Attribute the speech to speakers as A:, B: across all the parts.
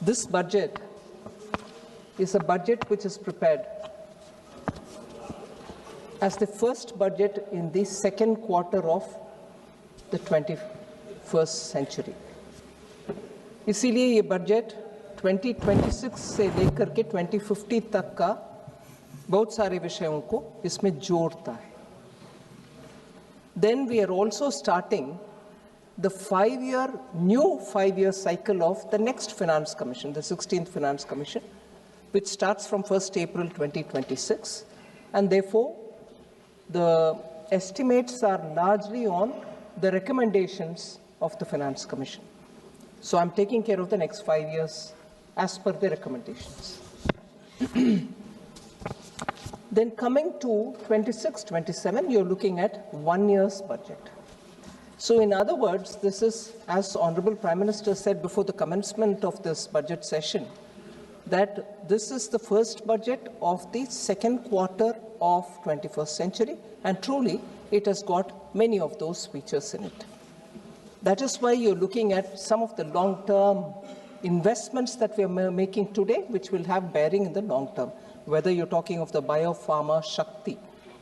A: This budget is a budget which is prepared as the first budget in the second quarter of the 21st century. इसीलिए ये budget 2026 से लेकर के 2050 तक का बहुत सारे विषयों को इसमें जोड़ता है. Then we are also starting the new five-year cycle of the next Finance Commission, the 16th Finance Commission, which starts from 1st April 2026, and therefore the estimates are largely on the recommendations of the Finance Commission. So I'm taking care of the next 5 years as per the recommendations. Then coming to 26-27, you're looking at 1 year's budget. So in other words, this is, as Honorable Prime Minister said before the commencement of this budget session, that this is the first budget of the second quarter of 21st century, and truly it has got many of those features in it. That is why you're looking at some of the long-term investments that we are making today, which will have bearing in the long term. Whether you're talking of the Biopharma Shakti,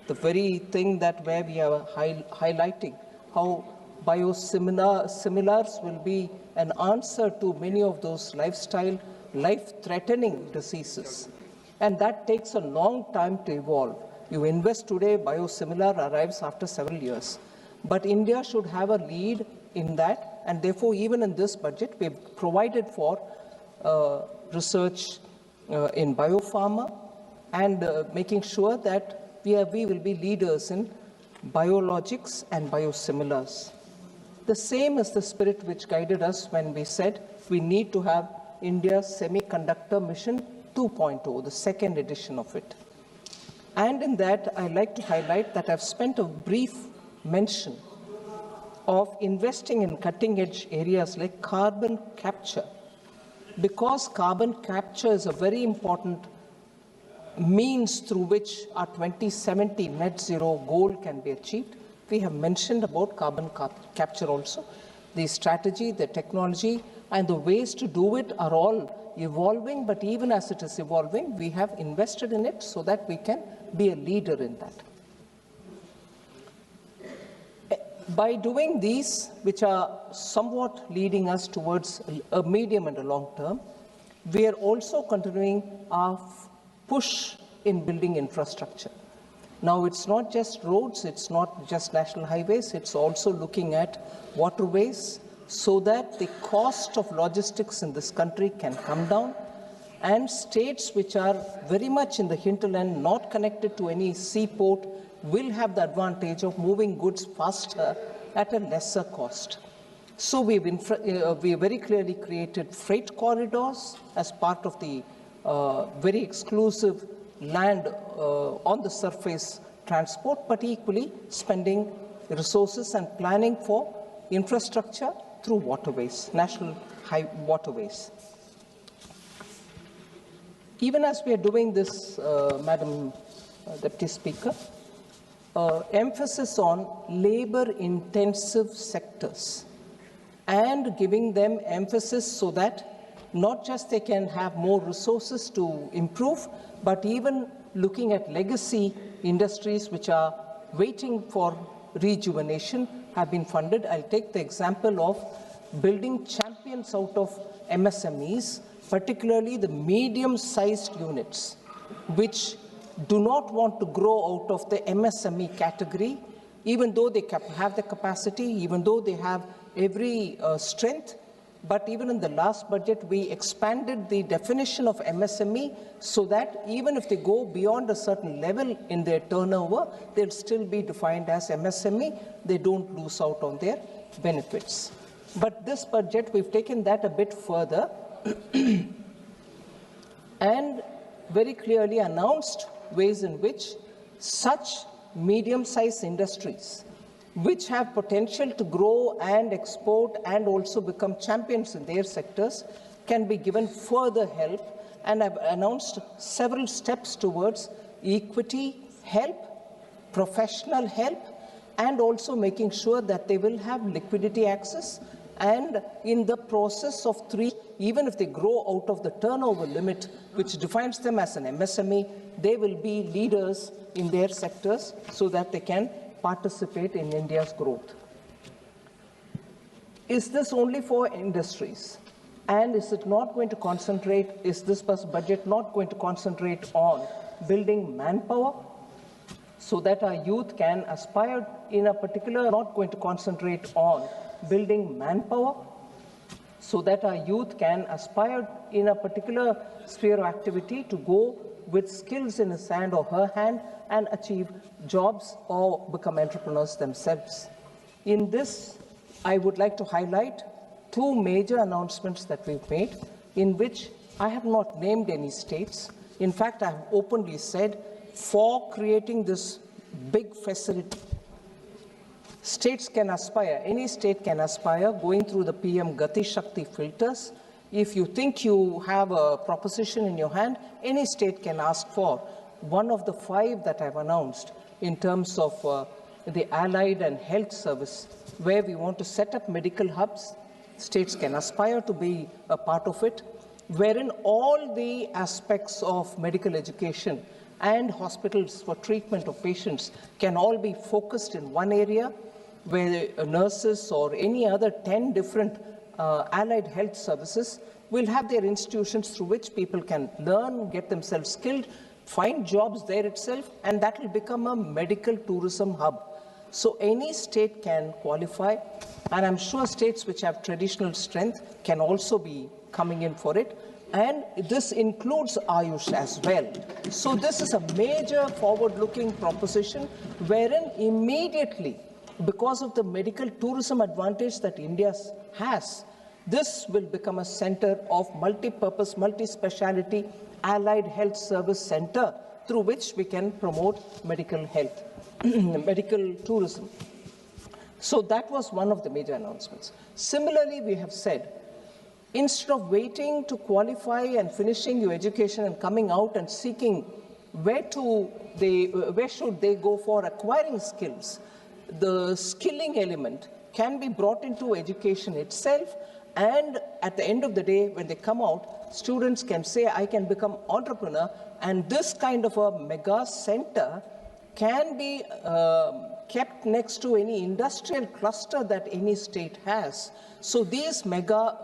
A: the very thing that where we are highlighting how biosimilars will be an answer to many of those life-threatening diseases. And that takes a long time to evolve. You invest today, biosimilar arrives after several years. But India should have a lead in that, and therefore even in this budget, we've provided for research in biopharma and making sure that we will be leaders in biologics and biosimilars. The same is the spirit which guided us when we said we need to have India's Semiconductor Mission 2.0, the second edition of it. And in that, I'd like to highlight that I've spent a brief mention of investing in cutting-edge areas like carbon capture, because carbon capture is a very important means through which our 2070 net zero goal can be achieved. We have mentioned about carbon capture also. The strategy, the technology, and the ways to do it are all evolving, but even as it is evolving, we have invested in it so that we can be a leader in that. By doing these, which are somewhat leading us towards a medium and a long term, we are also continuing our push in building infrastructure. Now, it's not just roads, it's not just national highways, it's also looking at waterways so that the cost of logistics in this country can come down, and states which are very much in the hinterland, not connected to any seaport, will have the advantage of moving goods faster at a lesser cost. So we very clearly created freight corridors as part of the very exclusive land on the surface transport, but equally spending resources and planning for infrastructure through waterways, national waterways. Even as we are doing this, Madam Deputy Speaker, emphasis on labor-intensive sectors and giving them emphasis so that not just they can have more resources to improve, but even looking at legacy industries which are waiting for rejuvenation have been funded. I'll take the example of building champions out of MSMEs, particularly the medium-sized units, which do not want to grow out of the MSME category, even though they have the capacity, even though they have every strength. But even in the last budget, we expanded the definition of MSME so that even if they go beyond a certain level in their turnover, they'll still be defined as MSME. They don't lose out on their benefits. But this budget, we've taken that a bit further and very clearly announced ways in which such medium-sized industries which have potential to grow and export and also become champions in their sectors can be given further help, and I've announced several steps towards equity help, professional help, and also making sure that they will have liquidity access And in the process of 3, even if they grow out of the turnover limit, which defines them as an MSME, they will be leaders in their sectors so that they can participate in India's growth. Is this only for industries? And is it not going to concentrate, is this budget not going to concentrate on building manpower so that our youth can aspire in a particular, not going to concentrate on building manpower so that our youth can aspire in a particular sphere of activity to go with skills in his hand or her hand and achieve jobs or become entrepreneurs themselves. In this, I would like to highlight 2 major announcements that we've made, in which I have not named any states. In fact, I have openly said, for creating this big facility, states can aspire, any state can aspire, going through the PM Gati Shakti filters. If you think you have a proposition in your hand, any state can ask for one of the 5 that I've announced in terms of the allied and health service, where we want to set up medical hubs. States can aspire to be a part of it, wherein all the aspects of medical education and hospitals for treatment of patients can all be focused in one area, where nurses or any other 10 different allied health services will have their institutions through which people can learn, get themselves skilled, find jobs there itself, and that will become a medical tourism hub. So any state can qualify, and I'm sure states which have traditional strength can also be coming in for it. And this includes Ayush as well. So this is a major forward-looking proposition, wherein immediately, because of the medical tourism advantage that India has, this will become a center of multi-purpose, multi-speciality allied health service center through which we can promote medical health, medical tourism. So that was one of the major announcements. Similarly, we have said, instead of waiting to qualify and finishing your education and coming out and seeking where should they go for acquiring skills, the skilling element can be brought into education itself, and at the end of the day, when they come out, students can say, I can become entrepreneur, and this kind of a mega center can be kept next to any industrial cluster that any state has. So these mega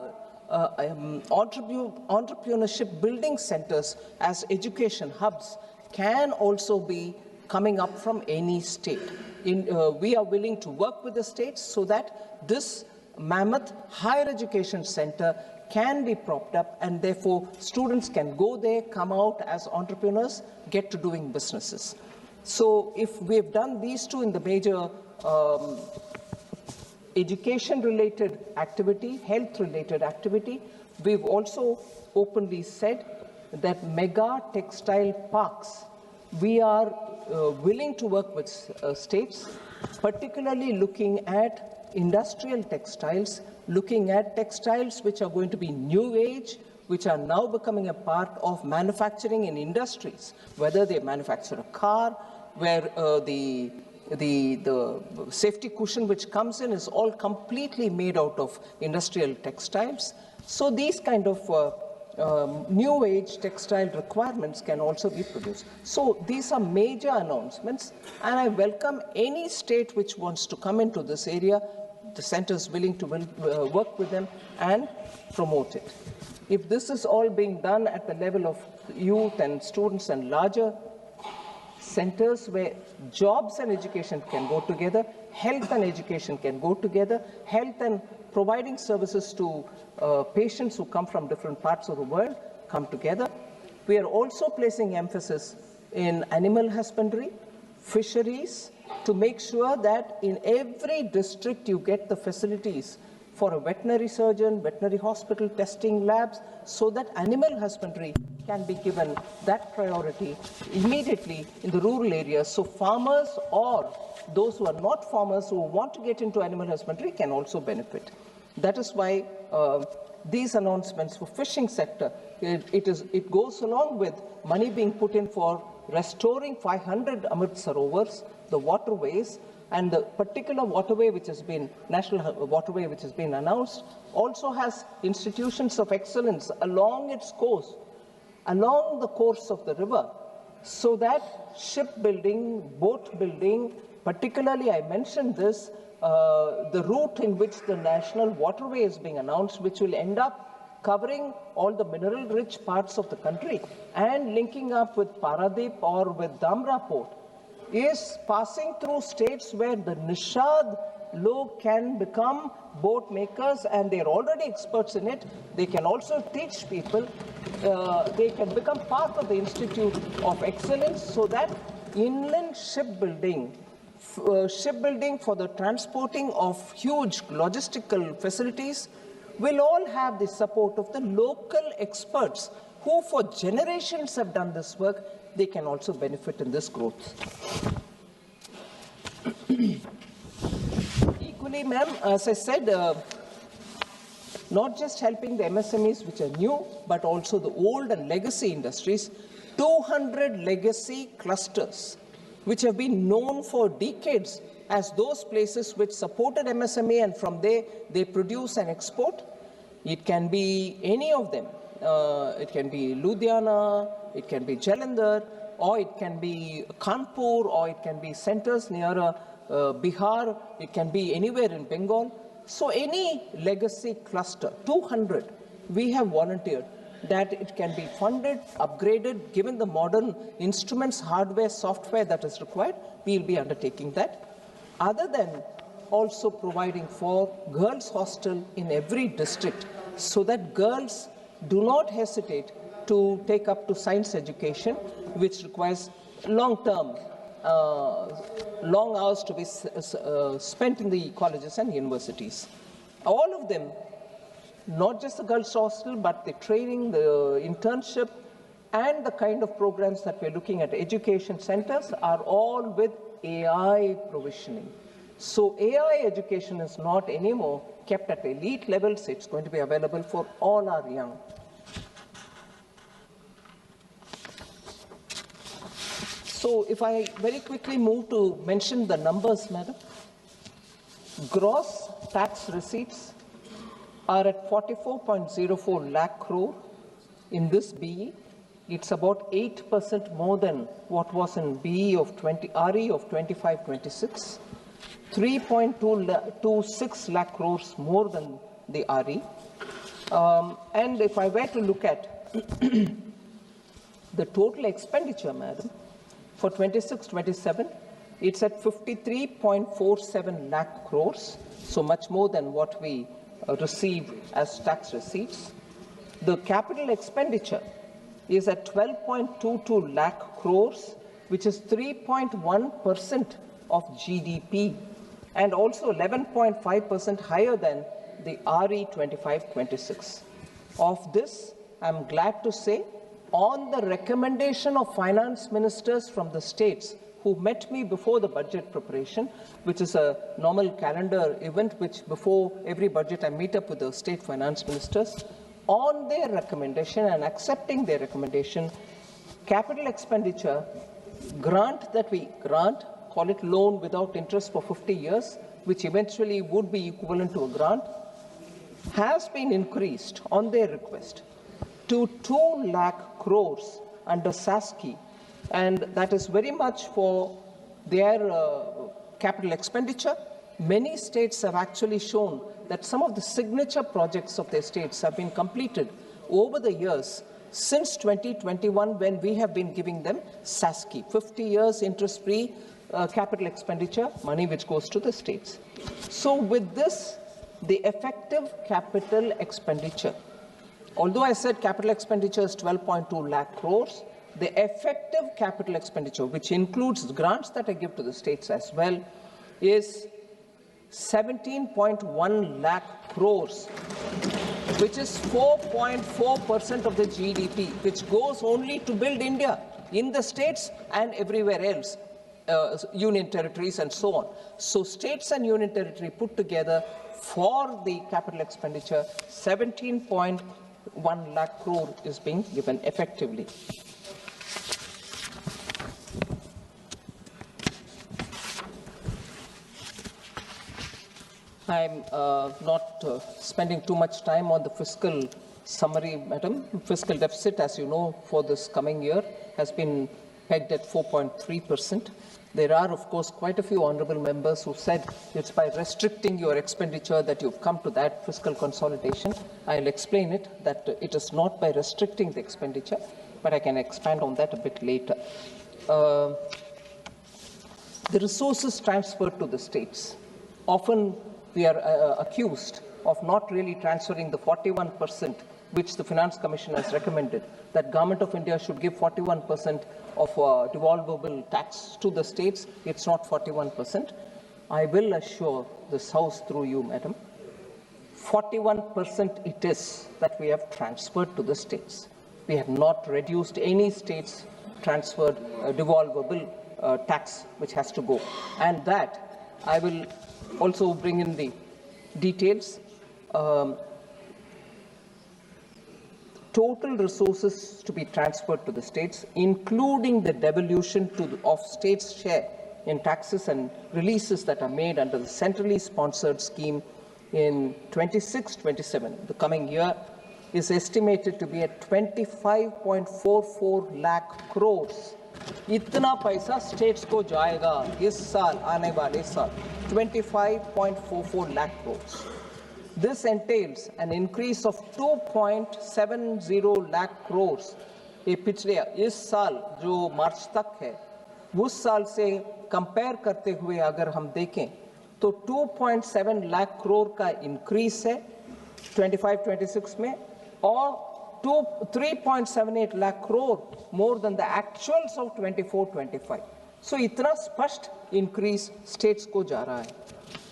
A: entrepreneurship building centers as education hubs can also be coming up from any state. We are willing to work with the states so that this mammoth higher education center can be propped up, and therefore students can go there, come out as entrepreneurs, get to doing businesses. So if we've done these 2 in the major education-related activity, health-related activity, we've also openly said that mega textile parks, we are willing to work with states, particularly looking at industrial textiles, looking at textiles which are going to be new age, which are now becoming a part of manufacturing in industries, whether they manufacture a car, where the safety cushion which comes in is all completely made out of industrial textiles. So these kind of new age textile requirements can also be produced. So these are major announcements, and I welcome any state which wants to come into this area. The center is willing to work with them and promote it. If this is all being done at the level of youth and students and larger centers where jobs and education can go together, health and education can go together, health and providing services to patients who come from different parts of the world come together. We are also placing emphasis in animal husbandry, fisheries, to make sure that in every district you get the facilities for a veterinary surgeon, veterinary hospital, testing labs, so that animal husbandry can be given that priority immediately in the rural areas. So farmers or those who are not farmers who want to get into animal husbandry can also benefit. That is why these announcements for fishing sector, it goes along with money being put in for restoring 500 Amrit Sarovars, the waterways, And the particular waterway which has been, national waterway which has been announced, also has institutions of excellence along its course, along the course of the river, so that shipbuilding, boat building, particularly I mentioned this, the route in which the national waterway is being announced, which will end up covering all the mineral-rich parts of the country and linking up with Paradip or with Dhamra port, is passing through states where the Nishad log can become boat makers, and they're already experts in it. They can also teach people. They can become part of the Institute of Excellence, so that inland shipbuilding, shipbuilding for the transporting of huge logistical facilities, will all have the support of the local experts who for generations have done this work. They can also benefit in this growth. Equally, ma'am, as I said, not just helping the MSMEs which are new, but also the old and legacy industries, 200 legacy clusters which have been known for decades as those places which supported MSME, and from there they produce and export. It can be any of them. It can be Ludhiana, it can be Jalandhar, or it can be Kanpur, or it can be centers near Bihar, it can be anywhere in Bengal. So any legacy cluster, 200, we have volunteered that it can be funded, upgraded, given the modern instruments, hardware, software that is required. We will be undertaking that. Other than also providing for girls' hostel in every district, so that girls do not hesitate to take up to science education, which requires long-term, long hours to be spent in the colleges and universities. All of them, not just the girls' hostel, but the training, the internship, and the kind of programs that we're looking at education centers are all with AI provisioning. So AI education is not anymore kept at elite levels. It's going to be available for all our young. So if I very quickly move to mention the numbers, madam. Gross tax receipts are at 44.04 lakh crore in this BE. It's about 8% more than what was in BE of RE of 25-26. 3.26 lakh crores more than the RE. And if I were to look at the total expenditure, madam, for 26-27, it's at 53.47 lakh crores, so much more than what we receive as tax receipts. The capital expenditure is at 12.22 lakh crores, which is 3.1% of GDP, and also 11.5% higher than the RE 25-26. Of this, I'm glad to say, on the recommendation of finance ministers from the states who met me before the budget preparation, which is a normal calendar event, which before every budget I meet up with the state finance ministers, on their recommendation and accepting their recommendation, capital expenditure grant that we grant, call it loan without interest for 50 years, which eventually would be equivalent to a grant, has been increased on their request to 2 lakh crores under SASCI, and that is very much for their capital expenditure. Many states have actually shown that some of the signature projects of their states have been completed over the years since 2021, when we have been giving them SASCI, 50 years interest-free capital expenditure, money which goes to the states. So with this, the effective capital expenditure, although I said capital expenditure is 12.2 lakh crores, the effective capital expenditure, which includes the grants that I give to the states as well, is 17.1 lakh crores, which is 4.4% of the GDP, which goes only to build India in the states and everywhere else, union territories and so on. So states and union territory put together for the capital expenditure, 17.1 lakh crore is being given effectively. I'm not spending too much time on the fiscal summary, Madam. Fiscal deficit, as you know, for this coming year has been pegged at 4.3%. There are, of course, quite a few honourable members who said it's by restricting your expenditure that you've come to that fiscal consolidation. I'll explain it, that it is not by restricting the expenditure, but I can expand on that a bit later. The resources transferred to the states. Often we are accused of not really transferring the 41% which the Finance Commission has recommended, that Government of India should give 41% of devolvable tax to the states. It's not 41%. I will assure this House through you, Madam, 41% it is that we have transferred to the states. We have not reduced any states transferred devolvable tax which has to go. And that I will also bring in the details. Total resources to be transferred to the states, including the devolution of states' share in taxes and releases that are made under the centrally sponsored scheme in 26-27, the coming year, is estimated to be at 25.44 lakh crores. इतना पैसा states को जाएगा इस साल, आने वाले साल, 25.44 lakh crores. This entails an increase of 2.70 lakh crores. ये पिछले इस साल जो मार्च तक है, उस साल से कंपेयर करते हुए अगर हम देखें तो 2.7 लाख करोड़ का इंक्रीज है 25-26 में, और 3.78 lakh crore more than the actuals of 24-25. So इतना स्पष्ट इंक्रीज स्टेट्स को जा रहा है.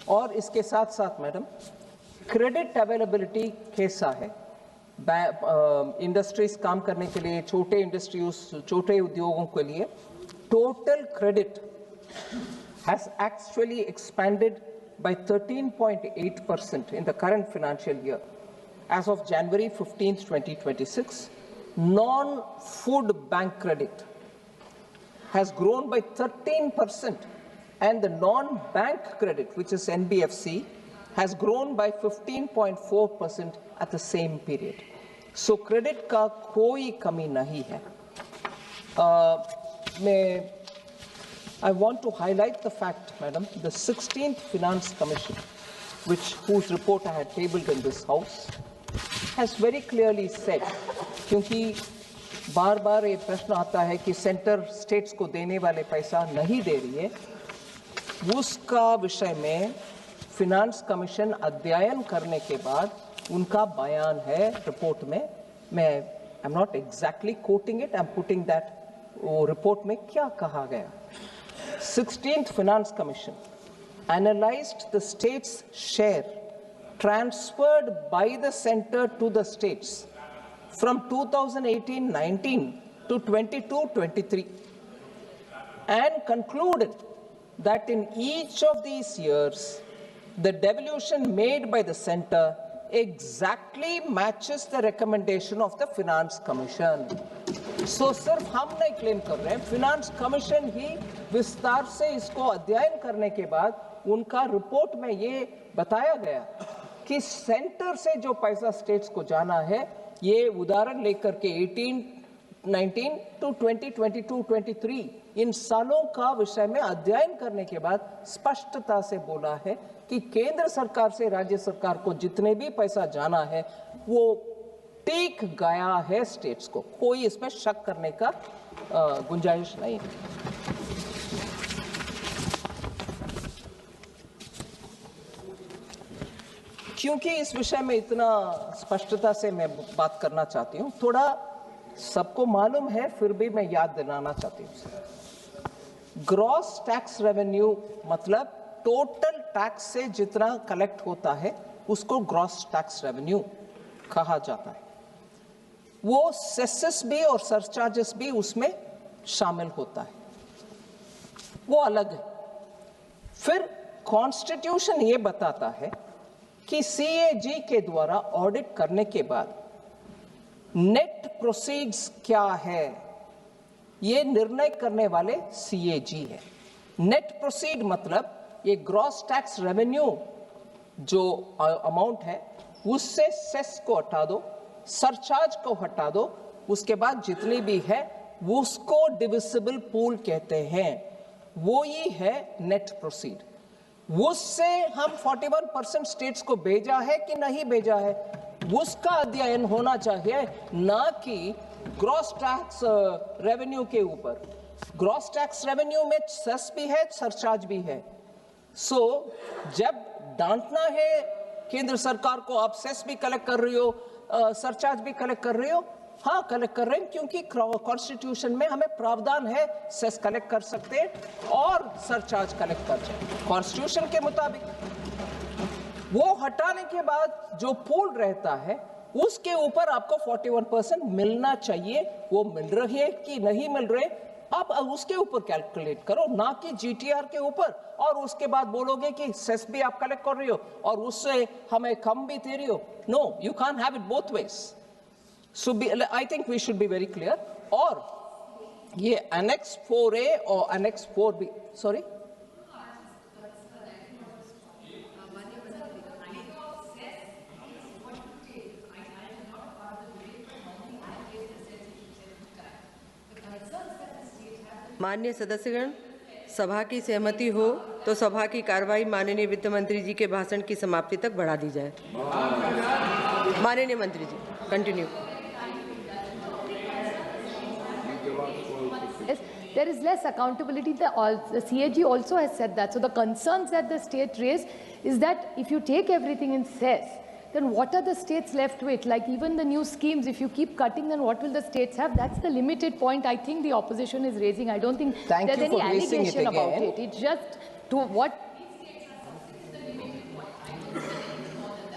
A: और इसके साथ साथ मैडम, क्रेडिट अवेलेबिलिटी कैसा है? इंडस्ट्रीज काम करने के लिए, छोटे इंडस्ट्रीज, छोटे उद्योगों के लिए total credit has actually expanded by 13.8% in the current financial year. As of January 15th, 2026, non-food bank credit has grown by 13%, and the non-bank credit, which is NBFC, has grown by 15.4% at the same period. So credit का कोई कमी नहीं है. I want to highlight the fact, Madam, the 16th Finance Commission, whose report I had tabled in this House, has very clearly said, क्योंकि बार-बार ये प्रश्न आता है कि सेंटर स्टेट्स को देने वाले पैसा नहीं दे रही है, उसका विषय में फिनांस कमीशन अध्ययन करने के बाद उनका बयान है रिपोर्ट में. मैं I am not exactly coating it, I am putting that वो रिपोर्ट में क्या कहा गया. 16th Finance Commission analyzed the state's share transferred by the center to the states from 2018-19 to 22-23 and concluded that in each of these years the devolution made by the center exactly matches the recommendation of the Finance Commission. So सिर्फ हम नहीं claim कर रहे हैं, finance commission ही विस्तार से इसको अध्ययन करने के बाद उनका रिपोर्ट में ये बताया गया कि सेंटर से जो पैसा स्टेट्स को जाना है, ये उदाहरण लेकर के 18-19 to 20-22-23 इन सालों का विषय में अध्ययन करने के बाद स्पष्टता से बोला है कि केंद्र सरकार से राज्य सरकार को जितने भी पैसा जाना है वो टिक गया है स्टेट्स को. कोई इसमें शक करने का गुंजाइश नहीं है. क्योंकि इस विषय में इतना स्पष्टता से मैं बात करना चाहती हूँ, थोड़ा सबको मालूम है फिर भी मैं याद दिलाना चाहती हूँ. ग्रॉस टैक्स रेवेन्यू मतलब टोटल टैक्स से जितना कलेक्ट होता है उसको ग्रॉस टैक्स रेवेन्यू कहा जाता है. वो सेसेस भी और सरचार्जेस भी उसमें शामिल होता है, वो अलग है. फिर कॉन्स्टिट्यूशन ये बताता है कि सीएजी के द्वारा ऑडिट करने के बाद नेट प्रोसीड्स क्या है, ये निर्णय करने वाले सीएजी है. नेट प्रोसीड मतलब ये ग्रॉस टैक्स रेवेन्यू जो अमाउंट है उससे सेस को हटा दो, सरचार्ज को हटा दो, उसके बाद जितनी भी है उसको डिविजिबल पूल कहते हैं, वो ही है नेट प्रोसीड। उससे हम 41% स्टेट्स को भेजा है कि नहीं भेजा है, उसका अध्ययन होना चाहिए, ना कि ग्रॉस टैक्स रेवेन्यू के ऊपर। ग्रॉस टैक्स रेवेन्यू में सेस भी है, सरचार्ज भी है। सो जब डांटना है केंद्र सरकार को, आप सेस भी कलेक्ट कर रही हो, सरचार्ज भी कलेक्ट कर रही हो, हाँ कलेक्ट कर रहे हैं, क्योंकि कॉन्स्टिट्यूशन में हमें प्रावधान है सेस कलेक्ट कर सकते हैं और सरचार्ज कलेक्ट कर सकते, कॉन्स्टिट्यूशन के मुताबिक। वो हटाने के बाद जो पूल रहता है उसके ऊपर आपको 41% मिलना चाहिए। वो मिल रही है कि नहीं मिल रहे, आप उसके ऊपर कैलकुलेट करो, ना कि जीटीआर के ऊपर, और उसके बाद बोलोगे कि सेस भी आप कलेक्ट कर रही हो और उससे हमें कम भी दे रही हो। No, you can't have it both ways. So I think we should be very clear। और ये Annex 4A और Annex 4B, sorry,
B: माननीय सदस्यगण, सभा की सहमति हो तो सभा की कार्रवाई माननीय वित्त मंत्री जी के भाषण की समाप्ति तक बढ़ा दी जाए। माननीय मंत्री जी, continue.
C: There is less accountability. The CAG also has said that. So the concerns that the state raised is that if you take everything in cess, then what are the states left with? Like even the new schemes, if you keep cutting, then what will the states have? That's the limited point I think the opposition is raising. I don't think there's any allegation about it. It's just to what.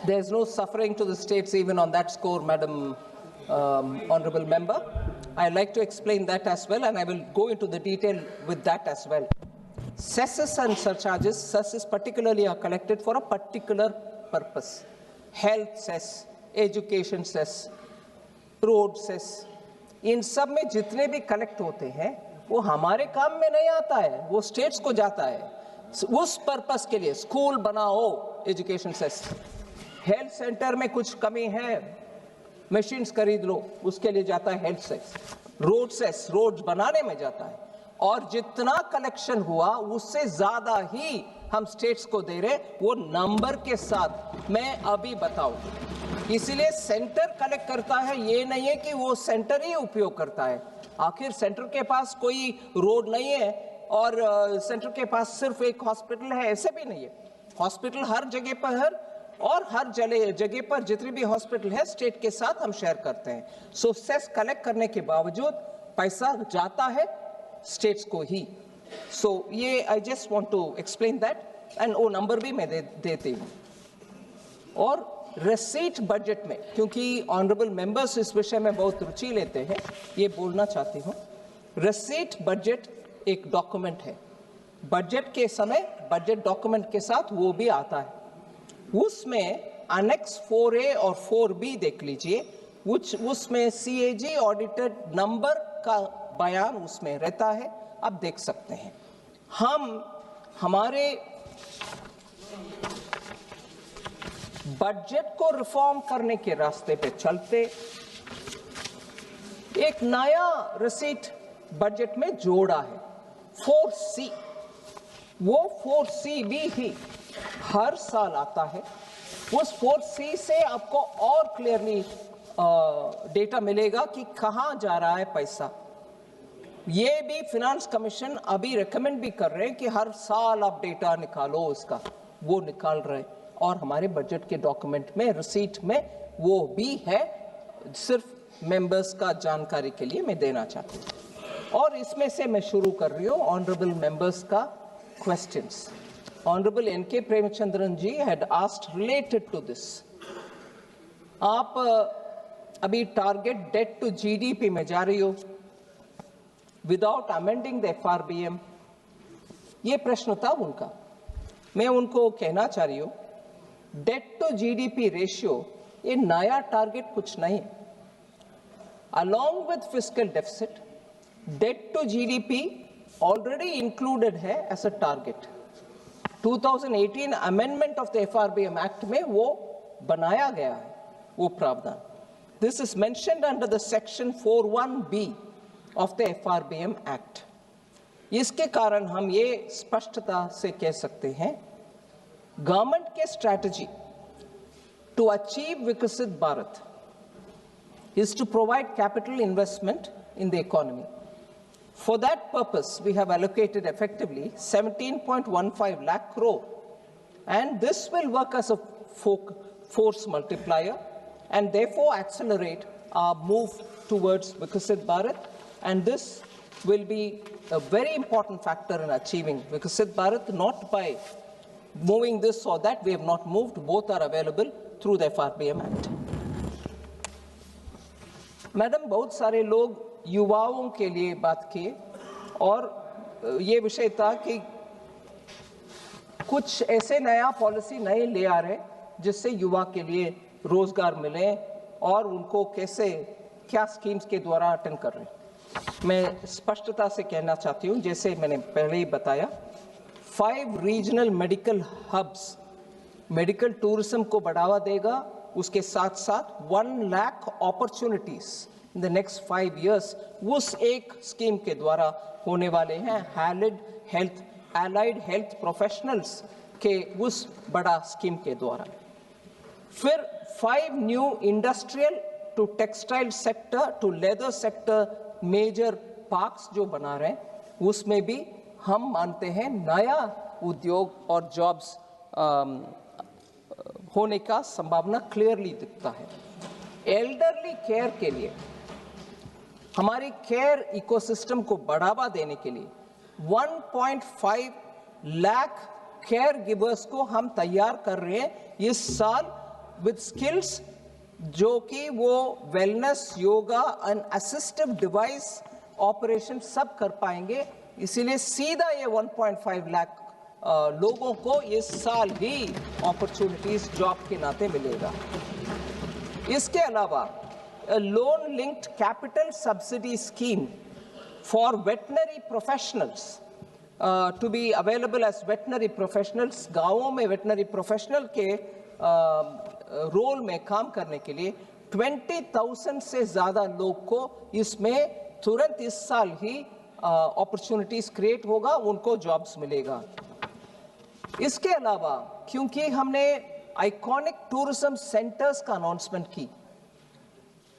A: There's no suffering to the states even on that score, Madam Honorable Member. I'd like to explain that as well, and I will go into the detail with that as well. Cesses and surcharges, cesses particularly are collected for a particular purpose. Health cess, education cess, road cess, इन सब में जितने भी collect होते हैं वो हमारे काम में नहीं आता है, वो स्टेट्स को जाता है उस पर्पस के लिए। स्कूल बनाओ, एजुकेशन सेस, हेल्थ सेंटर में कुछ कमी है, मशीन्स खरीद लो, उसके लिए जाता है health cess. Road cess, road बनाने में जाता है, और जितना कलेक्शन हुआ उससे ज्यादा ही हम स्टेट्स को दे रहे, वो नंबर के साथ मैं अभी बताऊं। इसीलिए सेंटर कलेक्ट करता है, ये नहीं है कि वो सेंटर ही उपयोग करता है। आखिर सेंटर के पास कोई रोड नहीं है और सेंटर के पास सिर्फ एक हॉस्पिटल है, ऐसे भी नहीं है। हॉस्पिटल हर जगह पर है, और हर जगह पर जितनी भी हॉस्पिटल है स्टेट के साथ हम शेयर करते हैं। सो सेस कलेक्ट करने के बावजूद पैसा जाता है स्टेट्स को ही। सो ये I just want to explain that, and वो नंबर भी मैं देती हूँ। और रिसीट बजट में, क्योंकि ऑनरेबल मेंबर्स इस विषय में बहुत रुचि लेते हैं, ये बोलना चाहती हूँ। रिसीट बजट एक डॉक्यूमेंट है, बजट के समय बजट डॉक्यूमेंट के साथ वो भी आता है। उसमें अनेक्स 4A और 4B देख लीजिए, उसमें CAG ऑडिटेड नंबर का बयान उसमें रहता है, आप देख सकते हैं। हम हमारे बजट को रिफॉर्म करने के रास्ते पे चलते एक नया रिसीट बजट में जोड़ा है, 4C। वो 4C भी हर साल आता है। उस 4C से आपको और क्लियरली डेटा मिलेगा कि कहां जा रहा है पैसा। ये भी फिनांस कमीशन अभी रेकमेंड भी कर रहे हैं कि हर साल आप डेटा निकालो इसका, वो निकाल रहे हैं। और हमारे बजट के डॉक्यूमेंट में रिसीट में वो भी है, सिर्फ मेंबर्स का जानकारी के लिए मैं देना चाहती हूँ। और इसमें से मैं शुरू कर रही हूँ ऑनरेबल मेंबर्स का questions. Honorable N.K. Premchandran ji had asked related to this. आप अभी टारगेट डेट टू GDP में जा रही हो विदाउट अमेंडिंग द FRBM, ये प्रश्न था उनका। मैं उनको कहना चाह रही हूँ, डेट टू GDP रेशियो ये नया टारगेट कुछ नहीं। Along with fiscal deficit, debt to GDP already included है as a target. 2018 amendment of the FRBM act में वो बनाया गया है वो प्रावधान. This is mentioned under the section 41B of the FRBM act. इसके कारण हम ये स्पष्टता से कह सकते हैं, गवर्नमेंट के स्ट्रैटेजी टू अचीव विकसित Bharat is to provide capital investment in the economy. For that purpose, we have allocated effectively 17.15 lakh crore, and this will work as a force multiplier and therefore accelerate our move towards Viksit Bharat, and this will be a very important factor in achieving Viksit Bharat, not by moving this or that. We have not moved, both are available through the FRBM Act. Madam, बहुत सारे लोग युवाओं के लिए बात किए और ये विषय था कि कुछ ऐसे नया पॉलिसी नए ले आ रहे जिससे युवा के लिए रोजगार मिले और उनको कैसे क्या स्कीम्स के द्वारा अटेंड कर रहे. मैं स्पष्टता से कहना चाहती हूँ, जैसे मैंने पहले ही बताया, 5 regional medical hubs medical tourism को बढ़ावा देगा. उसके साथ साथ 1 lakh opportunities in the next 5 years उस एक स्कीम के द्वारा होने वाले हैं. एलाइड हेल्थ प्रोफेशनल्स के उस बड़ा स्कीम के द्वारा. फिर 5 new industrial to textile sector to leather sector major parks जो बना रहे हैं, उसमें भी हम मानते हैं नया उद्योग और जॉब्स होने का संभावना क्लियरली दिखता है. एल्डरली केयर के लिए, हमारी केयर इकोसिस्टम को बढ़ावा देने के लिए 1.5 लाख केयर गिवर्स को हम तैयार कर रहे हैं इस साल विद स्किल्स, जो कि वो wellness, yoga and assistive device operation सब कर पाएंगे. इसीलिए सीधा ये 1.5 लाख लोगों को इस साल ही अपॉर्चुनिटीज जॉब के नाते मिलेगा. इसके अलावा loan linked capital subsidy scheme for veterinary professionals to be available as veterinary professionals. गांवों में वेटनरी प्रोफेशनल के रोल में काम करने के लिए 20,000 से ज्यादा लोग को इसमें तुरंत इस साल ही अपॉर्चुनिटीज क्रिएट होगा, उनको जॉब्स मिलेगा. इसके अलावा क्योंकि हमने आइकॉनिक टूरिज्म सेंटर्स का अनाउंसमेंट की,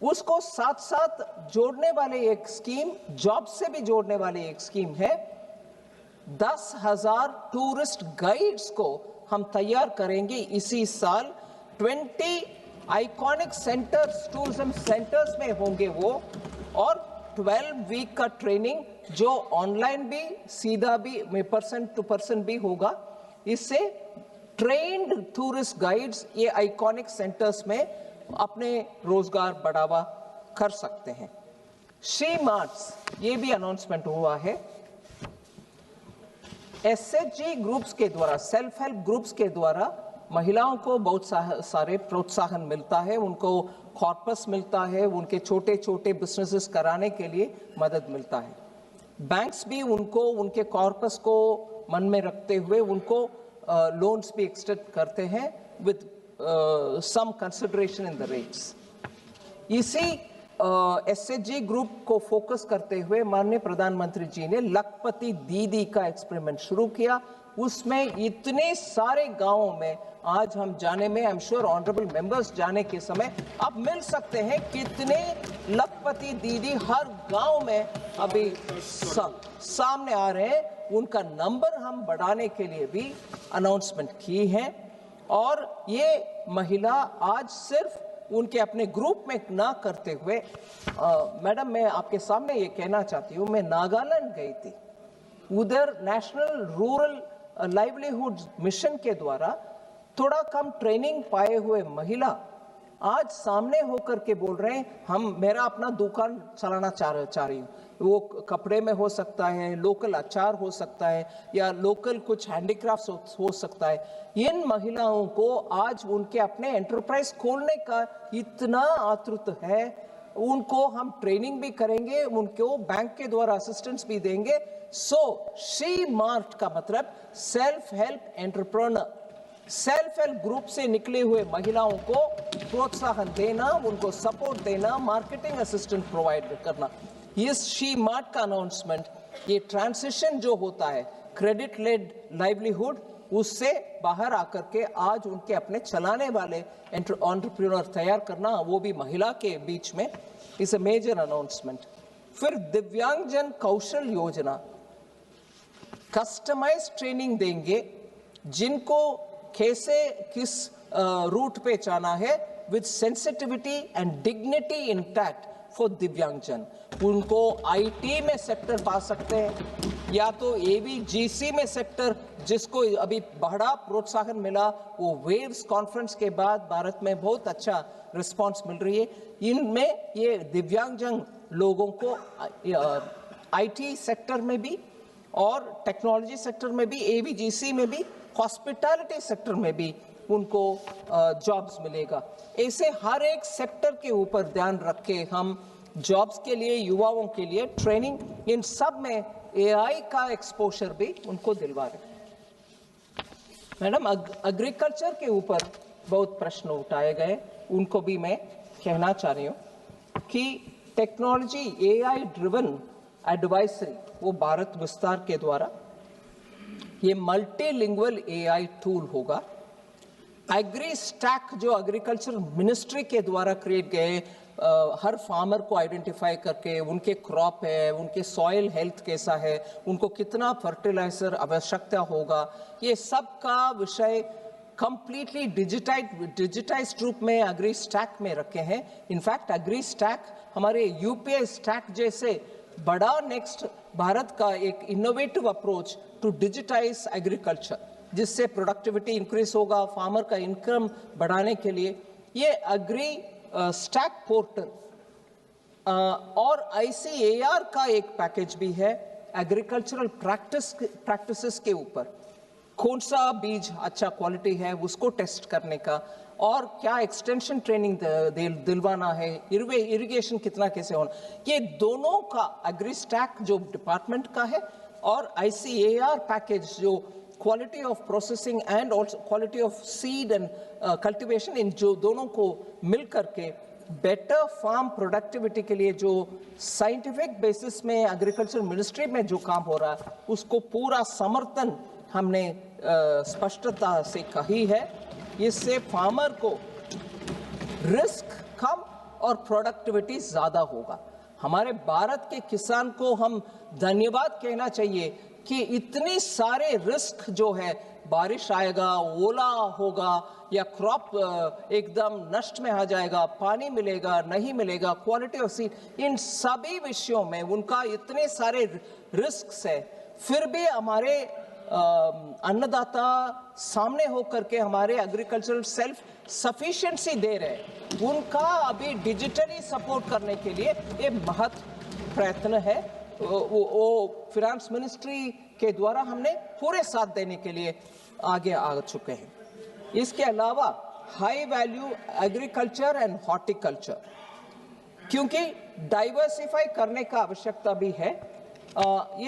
A: उसको साथ साथ जोड़ने वाले एक स्कीम, जॉब से भी जोड़ने वाले एक स्कीम है. 10,000 टूरिस्ट गाइड्स को हम तैयार करेंगे इसी साल. 20 आइकॉनिक सेंटर्स, टूरिज्म सेंटर्स में होंगे वो, और 12 वीक का ट्रेनिंग जो ऑनलाइन भी, सीधा भी, पर्सन टू पर्सन भी होगा. इससे ट्रेन्ड टूरिस्ट गाइड्स ये आइकॉनिक सेंटर्स में अपने रोजगार बढ़ावा कर सकते हैं. श्री मार्ट्स, ये भी अनाउंसमेंट हुआ है. एसएचजी ग्रुप्स के द्वारा, सेल्फ हेल्प ग्रुप्स के द्वारा महिलाओं को बहुत सारे प्रोत्साहन मिलता है, उनको कॉर्पस मिलता है, उनके छोटे छोटे बिजनेसेस कराने के लिए मदद मिलता है. बैंक्स भी उनको उनके कॉर्पस को मन में रखते हुए उनको लोन्स भी एक्सटेंड करते हैं with some consideration in the rates. इसी एसएचजी ग्रुप को फोकस करते हुए माननीय प्रधानमंत्री जी ने लखपति दीदी का एक्सपेरिमेंट शुरू किया. उसमें इतने सारे गांवों में आज हम जाने में, आई एम श्योर ऑनरेबल मेंबर्स जाने के समय अब मिल सकते हैं कितने लखपति दीदी हर गांव में अभी सामने आ रहे हैं. उनका नंबर हम बढ़ाने के लिए भी अनाउंसमेंट की है. और ये महिला आज सिर्फ उनके अपने ग्रुप में ना करते हुए, मैडम मैं आपके सामने ये कहना चाहती हूँ, मैं नागालैंड गई थी. उधर नेशनल रूरल लाइवलीहुड मिशन के द्वारा थोड़ा कम ट्रेनिंग पाए हुए महिला आज सामने होकर के बोल रहे हैं, हम मेरा अपना दुकान चलाना चाह रही हूँ. वो कपड़े में हो सकता है, लोकल अचार हो सकता है, या लोकल कुछ हैंडीक्राफ्ट्स हो सकता है. इन महिलाओं को आज उनके अपने एंटरप्राइज खोलने का इतना आतुरता है उनको हम ट्रेनिंग भी करेंगे, उनको बैंक के द्वारा असिस्टेंस भी देंगे। सो शी मार्ट का मतलब self help entrepreneur, self help group से निकले हुए महिलाओं को प्रोत्साहन देना, उनको सपोर्ट देना, मार्केटिंग असिस्टेंस प्रोवाइड करना। इस शी मार्ट का अनाउंसमेंट, ये ट्रांसिशन जो होता है क्रेडिट लेड लाइवलीहुड, उससे बाहर आकर के आज उनके अपने चलाने वाले एंटरप्रेन्योर तैयार करना, वो भी महिला के बीच में, इज अ मेजर अनाउंसमेंट। फिर दिव्यांगजन कौशल योजना, कस्टमाइज ट्रेनिंग देंगे जिनको कैसे किस रूट पे जाना है, with sensitivity and dignity intact for दिव्यांगजन। उनको आईटी में सेक्टर पा सकते हैं या तो एवीजीसी में सेक्टर, जिसको अभी बड़ा प्रोत्साहन मिला, वो वेव्स कॉन्फ्रेंस के बाद भारत में बहुत अच्छा रिस्पांस मिल रही है। इनमें ये दिव्यांगजन लोगों को आईटी सेक्टर में भी और टेक्नोलॉजी सेक्टर में भी, एवीजीसी में भी, हॉस्पिटैलिटी सेक्टर में भी उनको जॉब्स मिलेगा। ऐसे हर एक सेक्टर के ऊपर ध्यान रख के हम जॉब्स के लिए, युवाओं के लिए ट्रेनिंग, इन सब में एआई का एक्सपोजर भी उनको दिलवा रहे। मैडम, एग्रीकल्चर के ऊपर बहुत प्रश्न उठाए गए, उनको भी मैं कहना चाह रही हूँ कि टेक्नोलॉजी एआई ड्रिवन एडवाइजरी, वो भारत विस्तार के द्वारा ये मल्टीलिंगुअल एआई टूल होगा। एग्री स्टैक जो एग्रीकल्चर मिनिस्ट्री के द्वारा क्रिएट गए, हर फार्मर को आइडेंटिफाई करके उनके क्रॉप है, उनके सॉइल हेल्थ कैसा है, उनको कितना फर्टिलाइजर आवश्यकता होगा, ये सब का विषय कंप्लीटली डिजिटाइज्ड रूप में एग्री स्टैक में रखे हैं। इनफैक्ट एग्री स्टैक हमारे यूपीआई स्टैक जैसे बड़ा नेक्स्ट भारत का एक innovative approach to digitise agriculture, जिससे प्रोडक्टिविटी इंक्रीज होगा, फार्मर का इनकम बढ़ाने के लिए ये एग्री स्टैक पोर्टल और आईसीएआर का एक पैकेज भी है एग्रीकल्चरल प्रैक्टिसेस के ऊपर, कौन सा बीज अच्छा क्वालिटी है उसको टेस्ट करने का, और क्या एक्सटेंशन ट्रेनिंग दिलवाना है, इरिगेशन कितना कैसे होना, ये दोनों का एग्री स्टैक जो डिपार्टमेंट का है और आईसीएआर पैकेज जो quality of processing and also quality of seed and cultivation, इन जो दोनों को मिल करके बेटर फार्म प्रोडक्टिविटी के लिए जो साइंटिफिक बेसिस में एग्रीकल्चर मिनिस्ट्री में जो काम हो रहा है, उसको पूरा समर्थन हमने स्पष्टता से कही है। इससे फार्मर को रिस्क कम और प्रोडक्टिविटी ज्यादा होगा। हमारे भारत के किसान को हम धन्यवाद कहना चाहिए कि इतनी सारे रिस्क जो है, बारिश आएगा, ओला होगा या क्रॉप एकदम नष्ट में आ जाएगा, पानी मिलेगा नहीं मिलेगा, क्वालिटी ऑफ सीड, इन सभी विषयों में उनका इतने सारे रिस्क है, फिर भी हमारे अन्नदाता सामने होकर के हमारे एग्रीकल्चरल सेल्फ सफिशिएंसी दे रहे हैं। उनका अभी डिजिटली सपोर्ट करने के लिए ये महत्व प्रयत्न है, वो फाइनेंस मिनिस्ट्री के द्वारा हमने पूरे साथ देने के लिए आगे आ चुके हैं। इसके अलावा high value agriculture and horticulture, क्योंकि डाइवर्सिफाई करने का आवश्यकता भी है,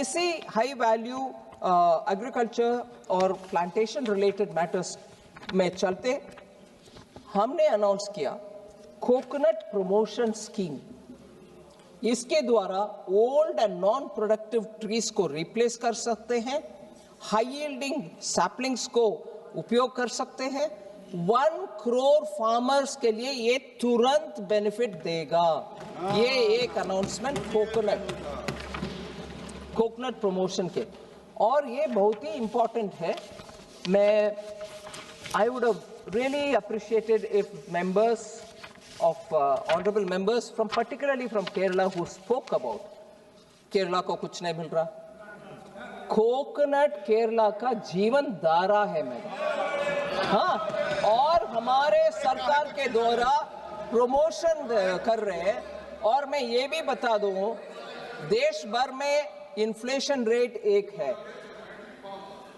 A: इसी हाई वैल्यू एग्रीकल्चर और प्लांटेशन रिलेटेड मैटर्स में चलते हमने अनाउंस किया कोकोनट प्रमोशन स्कीम। इसके द्वारा old and non productive trees को रिप्लेस कर सकते हैं, हाई यील्डिंग सैपलिंग्स को उपयोग कर सकते हैं। 1 करोड़ फार्मर्स के लिए ये तुरंत बेनिफिट देगा। ये एक अनाउंसमेंट कोकोनट प्रमोशन के, और ये बहुत ही इंपॉर्टेंट है। मैं I would have really appreciated if members of honorable members from particularly from Kerala who spoke about Kerala को कुछ नहीं मिल रहा। कोकोनट केरला का जीवन धारा है मैडम, हाँ, और हमारे सरकार के द्वारा प्रमोशन कर रहे हैं। और मैं ये भी बता दूं, देश भर में इन्फ्लेशन रेट 1 है,